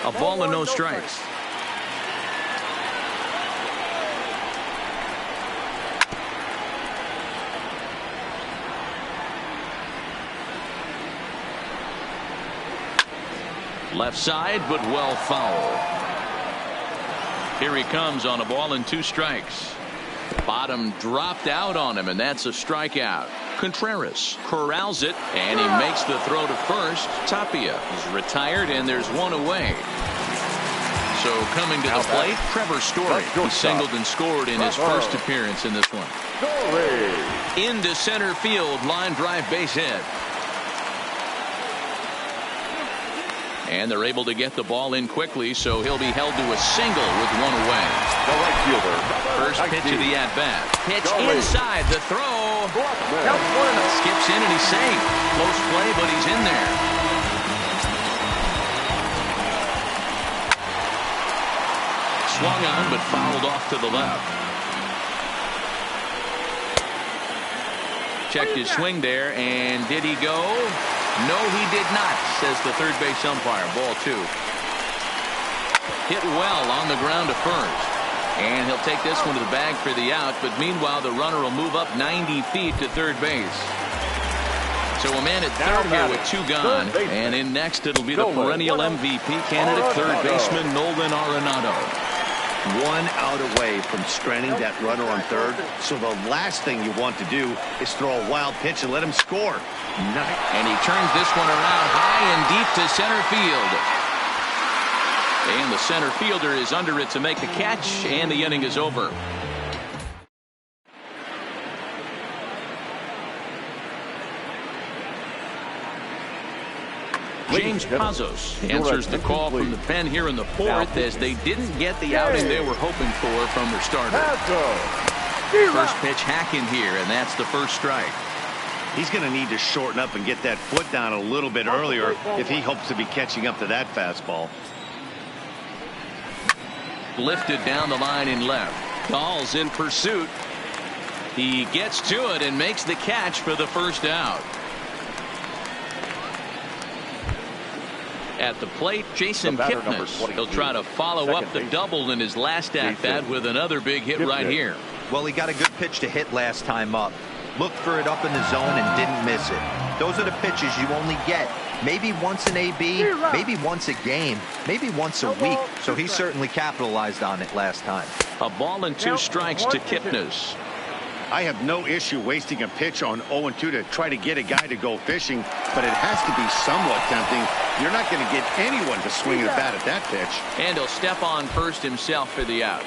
A ball and no strikes. Left side, but well foul. Here he comes on a ball and 2 strikes. Bottom dropped out on him, and that's a strikeout. Contreras corrals it, and he makes the throw to first. Tapia is retired, and there's 1 away. So coming to the plate, Trevor Story. He singled and scored in his first appearance in this one. Into center field, line drive base hit. And they're able to get the ball in quickly, so he'll be held to a single with 1 away. The right fielder. First pitch of the at-bat. Pitch inside, the throw. Skips in and he's safe. Close play, but he's in there. Swung on, but fouled off to the left. Checked his swing there, and did he go? No, he did not, says the third base umpire. Ball 2. Hit well on the ground to first. And he'll take this one to the bag for the out, but meanwhile the runner will move up 90 feet to third base. So a man at third here with 2 gone, and in next it'll be the perennial MVP candidate, third baseman Nolan Arenado. 1 out away from stranding that runner on third, so the last thing you want to do is throw a wild pitch and let him score. And he turns this one around high and deep to center field. And the center fielder is under it to make the catch, and the inning is over. James Pazos answers the call from the pen here in the 4th as they didn't get the outing they were hoping for from their starter. First pitch hacking here, and that's the first strike. He's going to need to shorten up and get that foot down a little bit earlier if he hopes to be catching up to that fastball. Lifted down the line in left. Gall's in pursuit. He gets to it and makes the catch for the first out. At the plate, Jason Kipnis. He'll try to follow up the double in his last at-bat with another big hit right here. Well, he got a good pitch to hit last time up. Looked for it up in the zone and didn't miss it. Those are the pitches you only get maybe once an AB, maybe once a game, maybe once a week. So he certainly capitalized on it last time. A ball and 2 strikes to Kipnis. I have no issue wasting a pitch on 0-2 to try to get a guy to go fishing, but it has to be somewhat tempting. You're not going to get anyone to swing a bat at that pitch. And he'll step on first himself for the out.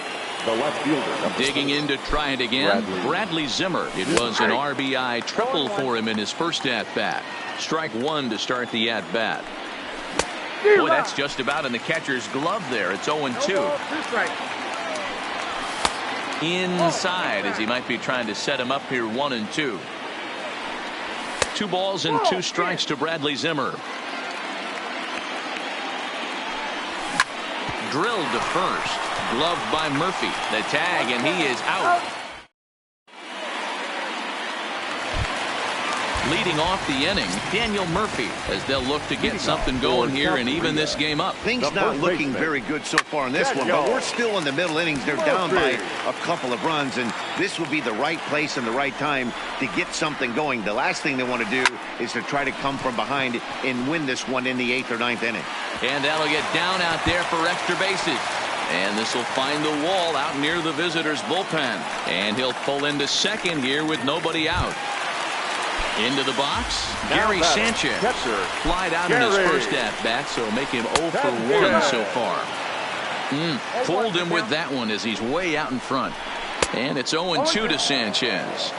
The left fielder. Digging in to try it again, Bradley Zimmer. It was an RBI triple for him in his first at-bat. Strike 1 to start the at-bat. Boy, that's just about in the catcher's glove there. It's 0-2. Inside, as he might be trying to set him up here, 1-2. 2 balls and 2 strikes to Bradley Zimmer. Drilled to first. Gloved by Murphy. The tag, and he is out. Leading off the inning, Daniel Murphy, as they'll look to get something going here and even this game up. Things not looking very good so far in this one, but we're still in the middle innings. They're down by a couple of runs, and this would be the right place and the right time to get something going. The last thing they want to do is to try to come from behind and win this one in the 8th or 9th inning. And that'll get down out there for extra bases. And this will find the wall out near the visitors' bullpen. And he'll pull into second here with nobody out. Into the box, Gary Sanchez. Flied out in his first at-bat, so make him 0 for 1 so far. Fooled him with that one as he's way out in front. And it's 0-2 to Sanchez.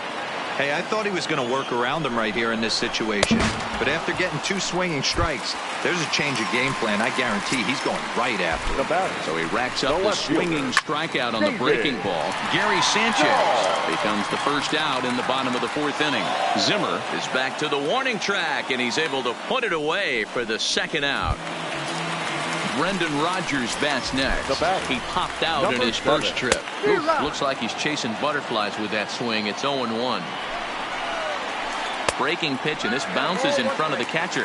Hey, I thought he was going to work around him right here in this situation. But after getting 2 swinging strikes, there's a change of game plan. I guarantee he's going right after it. So he racks up the swinging strikeout on the breaking ball. Gary Sanchez becomes the first out in the bottom of the 4th inning. Zimmer is back to the warning track, and he's able to put it away for the second out. Brendan Rodgers bats next. He popped out in his first trip. Looks like he's chasing butterflies with that swing. It's 0-1. Breaking pitch, and this bounces in front of the catcher.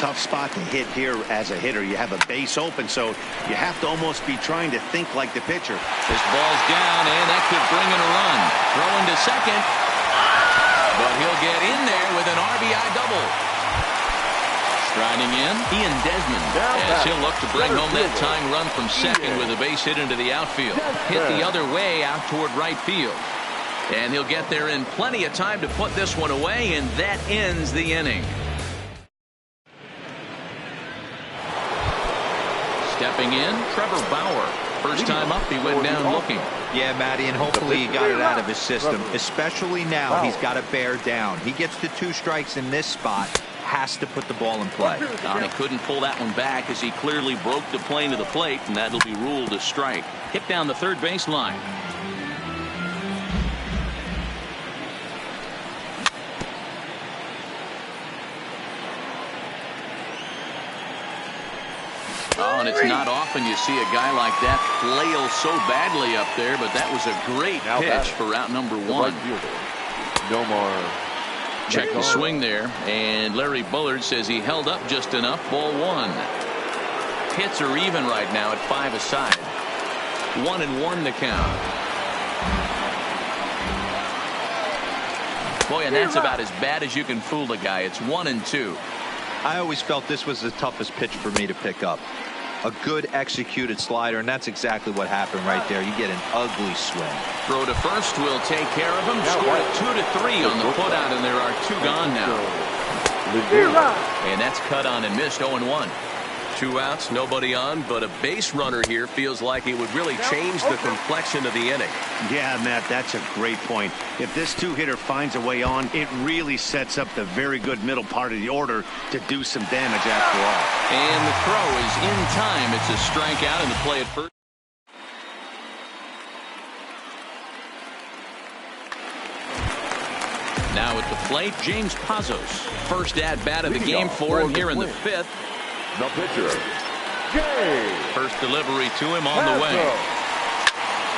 Tough spot to hit here as a hitter. You have a base open, so you have to almost be trying to think like the pitcher. This ball's down, and that could bring in a run. Throwing to second, but he'll get in there with an RBI double. Striding in, Ian Desmond, as he'll look to bring home that tying run from second with a base hit into the outfield. Hit the other way out toward right field. And he'll get there in plenty of time to put this one away, and that ends the inning. Stepping in, Trevor Bauer. First time up, he went down looking. Yeah, Matty, and hopefully he got it out of his system. Especially now, he's got to bear down. He gets to 2 strikes in this spot. Has to put the ball in play. He couldn't pull that one back as he clearly broke the plane to the plate, and that'll be ruled a strike. Hit down the third baseline. Oh, and it's not often you see a guy like that flail so badly up there, but that was a great pitch for out number 1. Check the swing there, and Larry Bullard says he held up just enough. Ball 1. Hits are even right now at 5 aside. 1-1 the count. Boy, and that's about as bad as you can fool the guy. It's 1-2. I always felt this was the toughest pitch for me to pick up. A good executed slider, and that's exactly what happened right there. You get an ugly swing. Throw to first will take care of him. Scored at 2-3 on the putout, and there are 2 gone now. And that's cut on and missed. 0-1. 2 outs, nobody on, but a base runner here feels like it would really change the complexion of the inning. Yeah, Matt, that's a great point. If this 2-hitter finds a way on, it really sets up the very good middle part of the order to do some damage after all. And the throw is in time. It's a strikeout, and the play at first. Now at the plate, James Pazos. First at-bat of the game for him here in the 5th. The pitcher, First delivery to him on the way.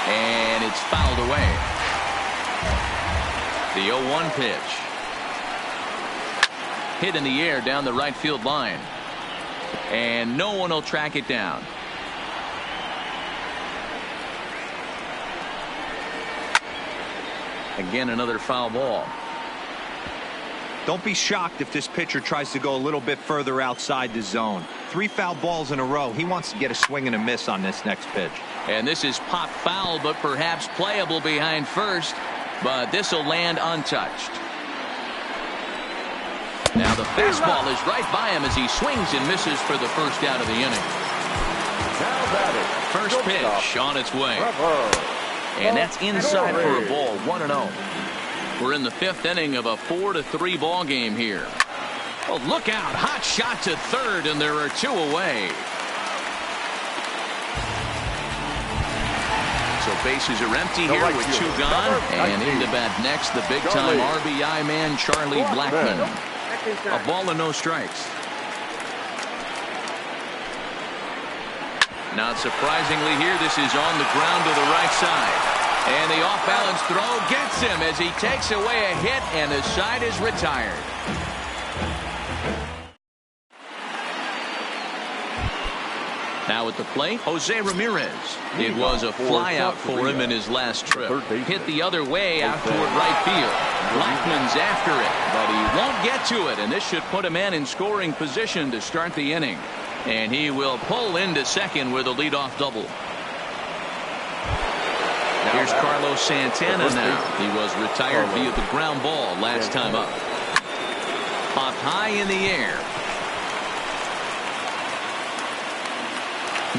And it's fouled away. The 0-1 pitch. Hit in the air down the right field line. And no one will track it down. Again, another foul ball. Don't be shocked if this pitcher tries to go a little bit further outside the zone. 3 foul balls in a row. He wants to get a swing and a miss on this next pitch. And this is pop foul, but perhaps playable behind first. But this will land untouched. Now the fastball is right by him as he swings and misses for the first out of the inning. First pitch on its way. And that's inside for a ball, 1-0. We're in the 5th inning of a 4-3 ball game here. Oh, look out. Hot shot to third, and there are 2 away. So bases are empty here with 2 gone. And into bat next, the big-time RBI man, Charlie Blackmon. A ball and no strikes. Not surprisingly here, this is on the ground to the right side. And the off-balance throw gets him as he takes away a hit, and the side is retired. Now at the plate, Jose Ramirez. It was a flyout for him in his last trip. Hit the other way out toward right field. Blackmon's after it, but he won't get to it, and this should put a man in scoring position to start the inning. And he will pull into second with a leadoff double. Here's Carlos Santana now. He was retired via the ground ball last time up. Popped high in the air.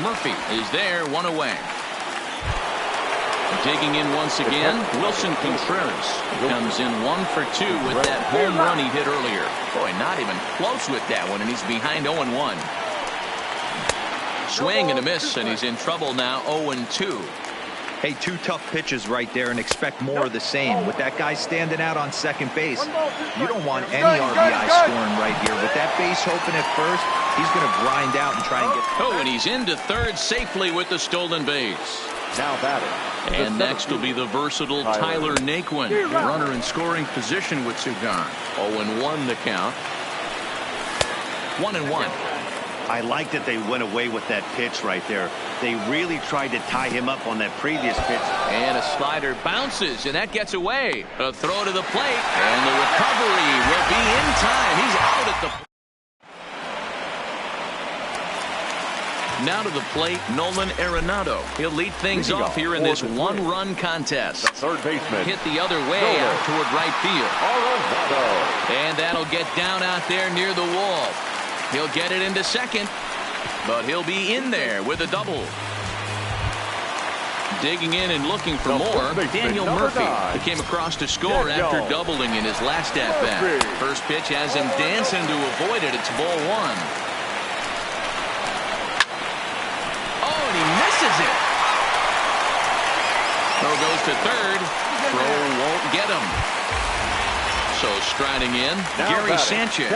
Murphy is there, 1 away. Digging in once again, Wilson Contreras comes in 1 for 2 with that home run he hit earlier. Boy, not even close with that one, and he's behind 0-1. Swing and a miss, and he's in trouble now, 0-2. Hey, 2 tough pitches right there, and expect more of the same. With that guy standing out on second base, you don't want any RBI scoring right here. With that base open at first, he's going to grind out and try and get... Oh, and he's into third safely with the stolen base. Now batting. And next will be the versatile Tyler Naquin. Runner in scoring position with 2 gone. 0-1 the count. 1-1. I like that they went away with that pitch right there. They really tried to tie him up on that previous pitch. And a slider bounces, and that gets away. A throw to the plate, and the recovery will be in time. He's out at the... Now to the plate, Nolan Arenado. He'll lead things off here in this 1-run contest. Third baseman. Hit the other way out toward right field. And that'll get down out there near the wall. He'll get it into second, but he'll be in there with a double. Digging in and looking for more, Daniel Murphy. He came across to score after doubling in his last at-bat. First pitch has him dancing to avoid it. It's ball 1. Oh, and he misses it. Throw goes to third. Throw won't get him. So striding in, Gary Sanchez,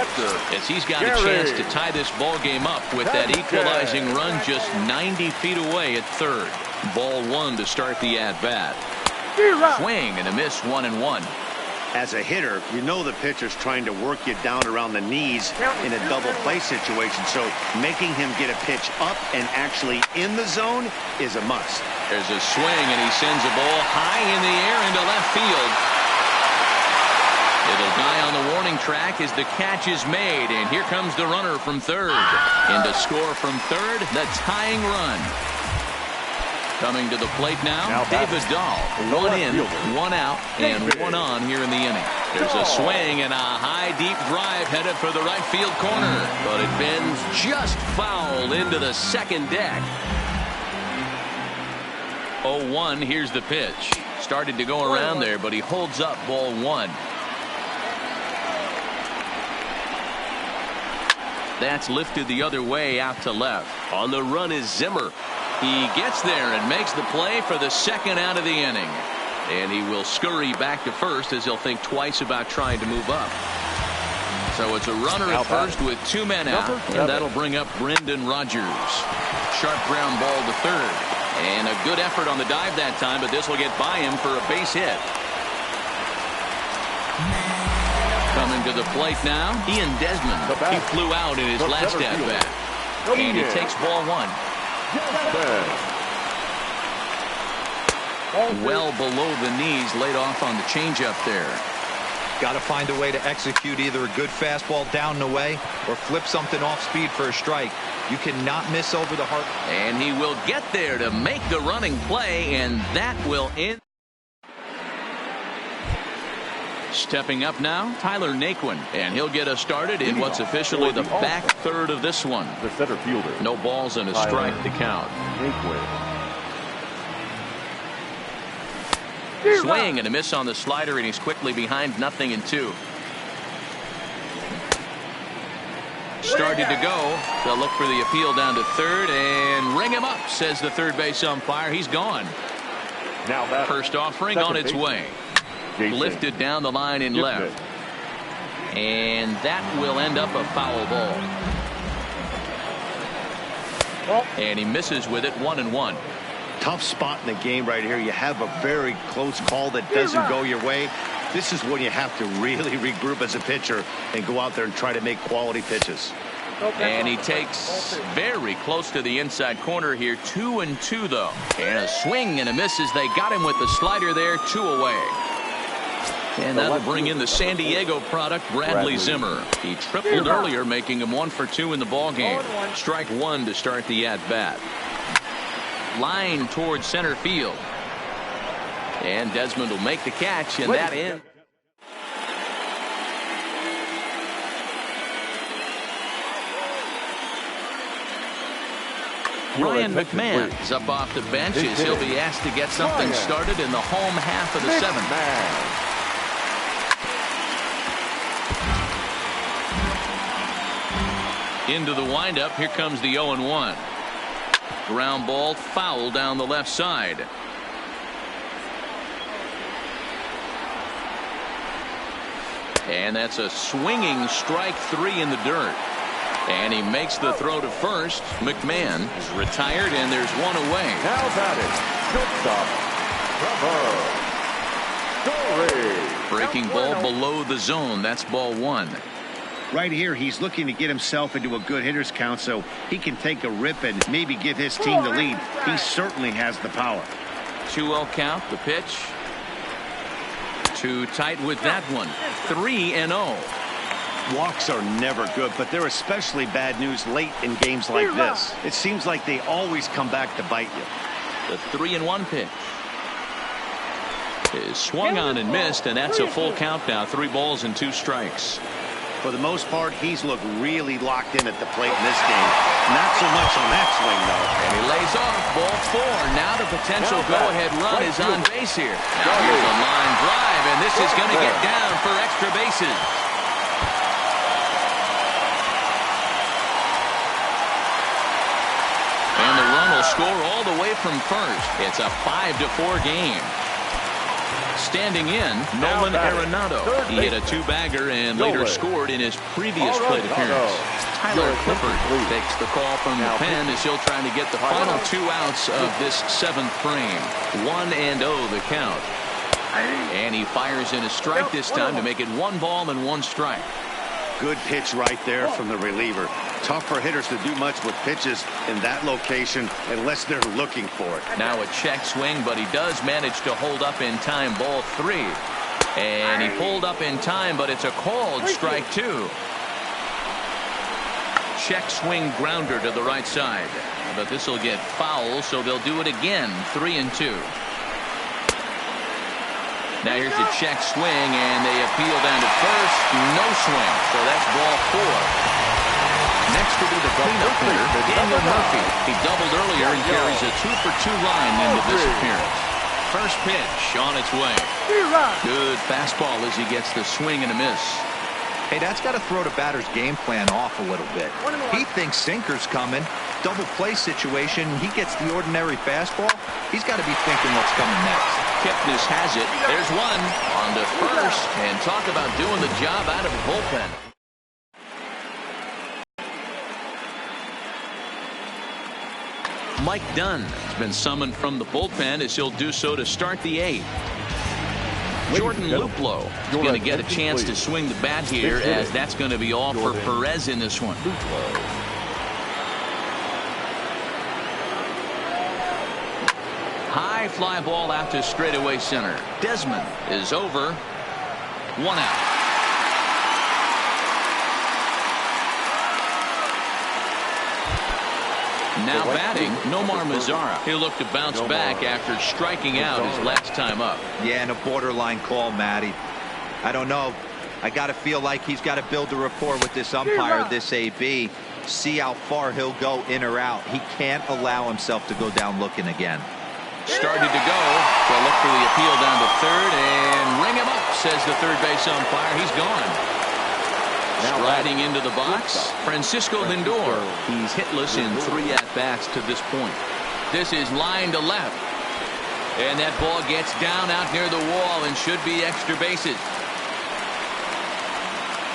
as he's got a chance to tie this ball game up with that equalizing run just 90 feet away at third. Ball 1 to start the at-bat. Swing and a miss, 1-1. As a hitter, you know the pitcher's trying to work you down around the knees in a double play situation. So making him get a pitch up and actually in the zone is a must. There's a swing, and he sends a ball high in the air into left field. It'll die on the warning track as the catch is made, and here comes the runner from third. And to score from third, the tying run. Coming to the plate now David Dahl. 1 in, 1 out, and 1 on here in the inning. There's a swing and a high, deep drive headed for the right field corner, but it bends just foul into the second deck. 0-1, here's the pitch. Started to go around there, but he holds up ball 1. That's lifted the other way out to left. On the run is Zimmer. He gets there and makes the play for the second out of the inning. And he will scurry back to first as he'll think twice about trying to move up. So it's a runner at first with 2 men out, and that'll bring up Brendan Rodgers. Sharp ground ball to third. And a good effort on the dive that time, but this will get by him for a base hit. Coming to the plate now, Ian Desmond. He flew out in his last at-bat. And he takes ball one. Well below the knees, laid off on the changeup there. Got to find a way to execute either a good fastball down and away or flip something off speed for a strike. You cannot miss over the heart. And he will get there to make the running play, and that will end. Stepping up now, Tyler Naquin, and he'll get us started in what's officially the back third of this one. The center fielder. No balls and a strike to count. Swing and a miss on the slider, and he's quickly behind 0-2. Started to go. They'll look for the appeal down to third and ring him up, says the third base umpire. He's gone. Now first offering on its way. Lifted down the line in left. And that will end up a foul ball. And he misses with it, 1-1. Tough spot in the game right here. You have a very close call that doesn't go your way. This is when you have to really regroup as a pitcher and go out there and try to make quality pitches. And he takes very close to the inside corner here. 2-2 though. And a swing and a miss as they got him with the slider there. 2 away. And that'll bring in the San Diego product, Bradley Zimmer. He tripled earlier, making him 1 for 2 in the ballgame. Strike one to start the at-bat. Line towards center field. And Desmond will make the catch, and that ends. Ryan McMahon is up off the bench as he'll be asked to get something started in the home half of the seventh. Into the windup. Here comes the 0-1. Ground ball foul down the left side. And that's a swinging strike 3 in the dirt. And he makes the throw to first. McMahon is retired, and there's 1 away. Now batting, shortstop, breaking ball below the zone. That's ball 1. Right here, he's looking to get himself into a good hitter's count so he can take a rip and maybe give his team the lead. He certainly has the power. 2-0 count, the pitch. Too tight with that one. 3-0. Walks are never good, but they're especially bad news late in games like this. It seems like they always come back to bite you. The 3-1 pitch is swung on and missed, and that's a full count now. 3 balls and 2 strikes. For the most part, he's looked really locked in at the plate in this game. Not so much on that swing, though. And he lays off ball 4. Now the potential go-ahead run is on base here. Now here's a line drive, and this is going to get down for extra bases. And the run will score all the way from first. It's a 5-4 game. Standing in, Nolan Arenado. He hit a 2-bagger and later scored in his previous plate appearance. Tyler Clifford takes the call from the pen as he'll try to get the final 2 outs of this 7th frame. 1-0 the count. And he fires in a strike this time to make it 1 ball and 1 strike. Good pitch right there from the reliever. Tough for hitters to do much with pitches in that location unless they're looking for it. Now a check swing, but he does manage to hold up in time. Ball 3. And he pulled up in time, but it's a called strike 2. Check swing grounder to the right side. But this will get foul, so they'll do it again. 3-2. Now here's a check swing, and they appeal down to first. No swing, so that's ball 4. Next will be the cleanup hitter, Daniel Murphy. He doubled earlier and carries a 2-for-2 line into this appearance. First pitch on its way. Good fastball as he gets the swing and a miss. Hey, that's got to throw the batter's game plan off a little bit. He thinks sinker's coming. Double play situation. He gets the ordinary fastball. He's got to be thinking what's coming next. Kipnis has it. There's one on to first. And talk about doing the job out of the bullpen. Mike Dunn has been summoned from the bullpen as he'll do so to start the 8th. Jordan Luplow is going to get a chance to swing the bat here, as that's going to be all for Perez in this one. High fly ball out to straightaway center. Desmond is over. 1 out. Now batting, Nomar Mazara. He'll look to bounce back after striking out his last time up. Yeah, and a borderline call, Matty. I don't know. I got to feel like he's got to build a rapport with this umpire, this AB. See how far he'll go in or out. He can't allow himself to go down looking again. Started to go. They'll look for the appeal down to third and ring him up, says the third base umpire. He's gone. Striding into the box, Francisco Lindor. He's hitless in 3 at-bats to this point. This is line to left. And that ball gets down out near the wall and should be extra bases.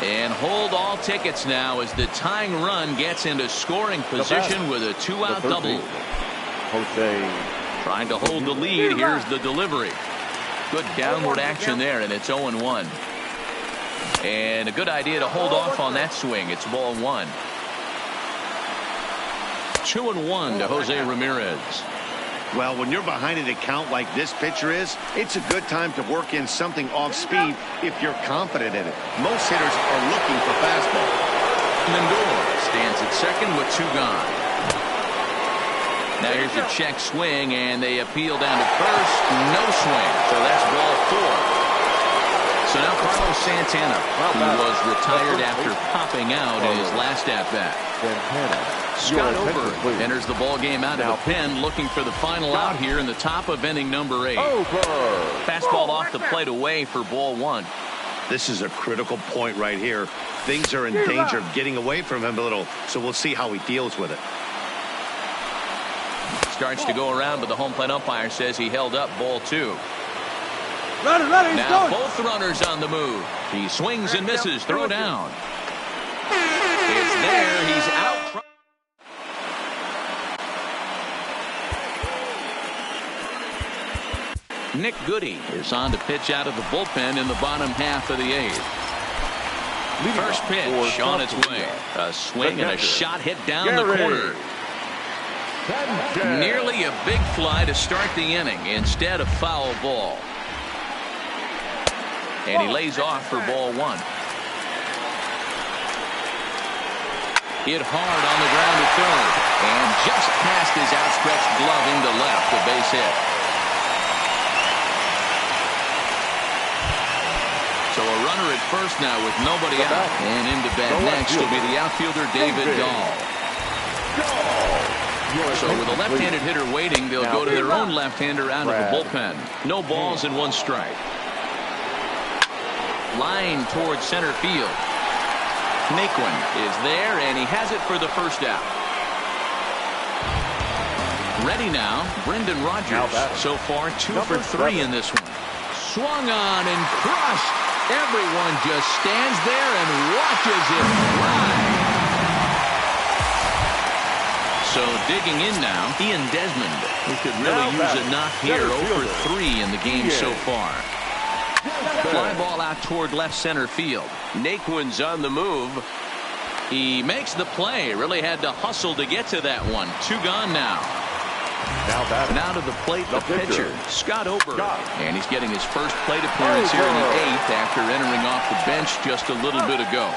And hold all tickets now as the tying run gets into scoring position with a 2-out double. Trying to hold the lead. Here's the delivery. Good downward action there, and it's 0-1. And a good idea to hold off on that swing. It's ball 1. 2-1 to Jose Ramirez. Well, when you're behind an account like this pitcher is, it's a good time to work in something off speed if you're confident in it. Most hitters are looking for fastball. Lindor stands at second with 2 gone. Now here's a check swing, and they appeal down to first. No swing. So that's ball 4. So now Carlos Santana, who was retired after popping out in his last at-bat. Scott Over enters the ball game out of the pen, looking for the final out here in the top of inning number 8. Fastball off the plate away for ball 1. This is a critical point right here. Things are in danger of getting away from him a little, so we'll see how he deals with it. Starts to go around, but the home plate umpire says he held up ball 2. Now both runners on the move. He swings and misses. Throw down. It's there. He's out. Nick Goody is on to pitch out of the bullpen in the bottom half of the 8th. First pitch on its way. A swing and a shot hit down the corner. Nearly a big fly to start the inning instead of foul ball. And he lays off for ball 1. Hit hard on the ground to third. And just past his outstretched glove into left, a base hit. So a runner at first now with nobody out. And into bat next will be the outfielder David Dahl. So with a left-handed hitter waiting, they'll go to their own left-hander out of the bullpen. No balls and 1 strike. Line towards center field. Naquin is there, and he has it for the first out. Ready now, Brendan Rodgers. So far, 2 for 3 in this one. Swung on and crushed. Everyone just stands there and watches it fly. So digging in now, Ian Desmond, who could really use a knock here. 0 for 3 in the game so far. Fly ball out toward left center field. Naquin's on the move. He makes the play. Really had to hustle to get to that one. 2 gone now. Now to the plate, the pitcher, Scott Ober. And he's getting his first plate appearance here in the 8th after entering off the bench just a little bit ago.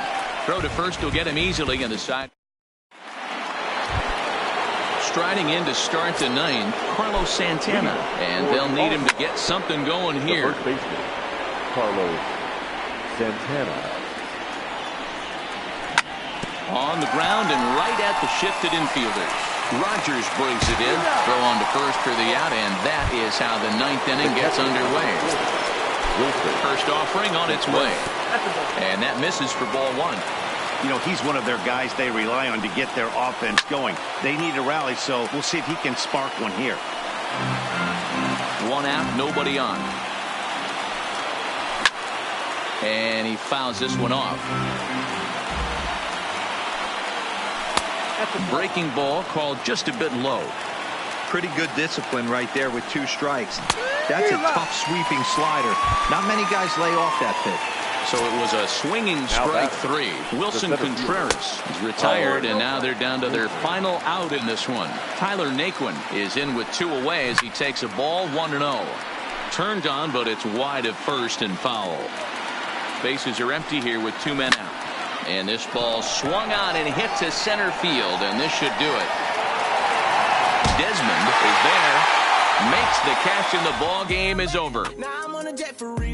Throw to first will get him easily on the side. Striding in to start the 9th, Carlos Santana. And they'll need him to get something going here. Carlos Santana. On the ground and right at the shifted infielders. Rodgers brings it in. Throw on to first for the out, and that is how the 9th inning gets underway. First offering on its way. And that misses for ball 1. You know, he's one of their guys they rely on to get their offense going. They need a rally, so we'll see if he can spark one here. 1 out, nobody on. And he fouls this one off. Breaking ball called just a bit low. Pretty good discipline right there with 2 strikes. That's a tough sweeping slider. Not many guys lay off that pitch. So it was a swinging strike three. Wilson Contreras is retired, and now they're down to their final out in this one. Tyler Naquin is in with 2 away as he takes a ball 1-0. Turned on, but it's wide of first and foul. Bases are empty here with 2 men out. And this ball swung on and hit to center field, and this should do it. Desmond is there, makes the catch, and the ball game is over. Now I'm on a jet for real.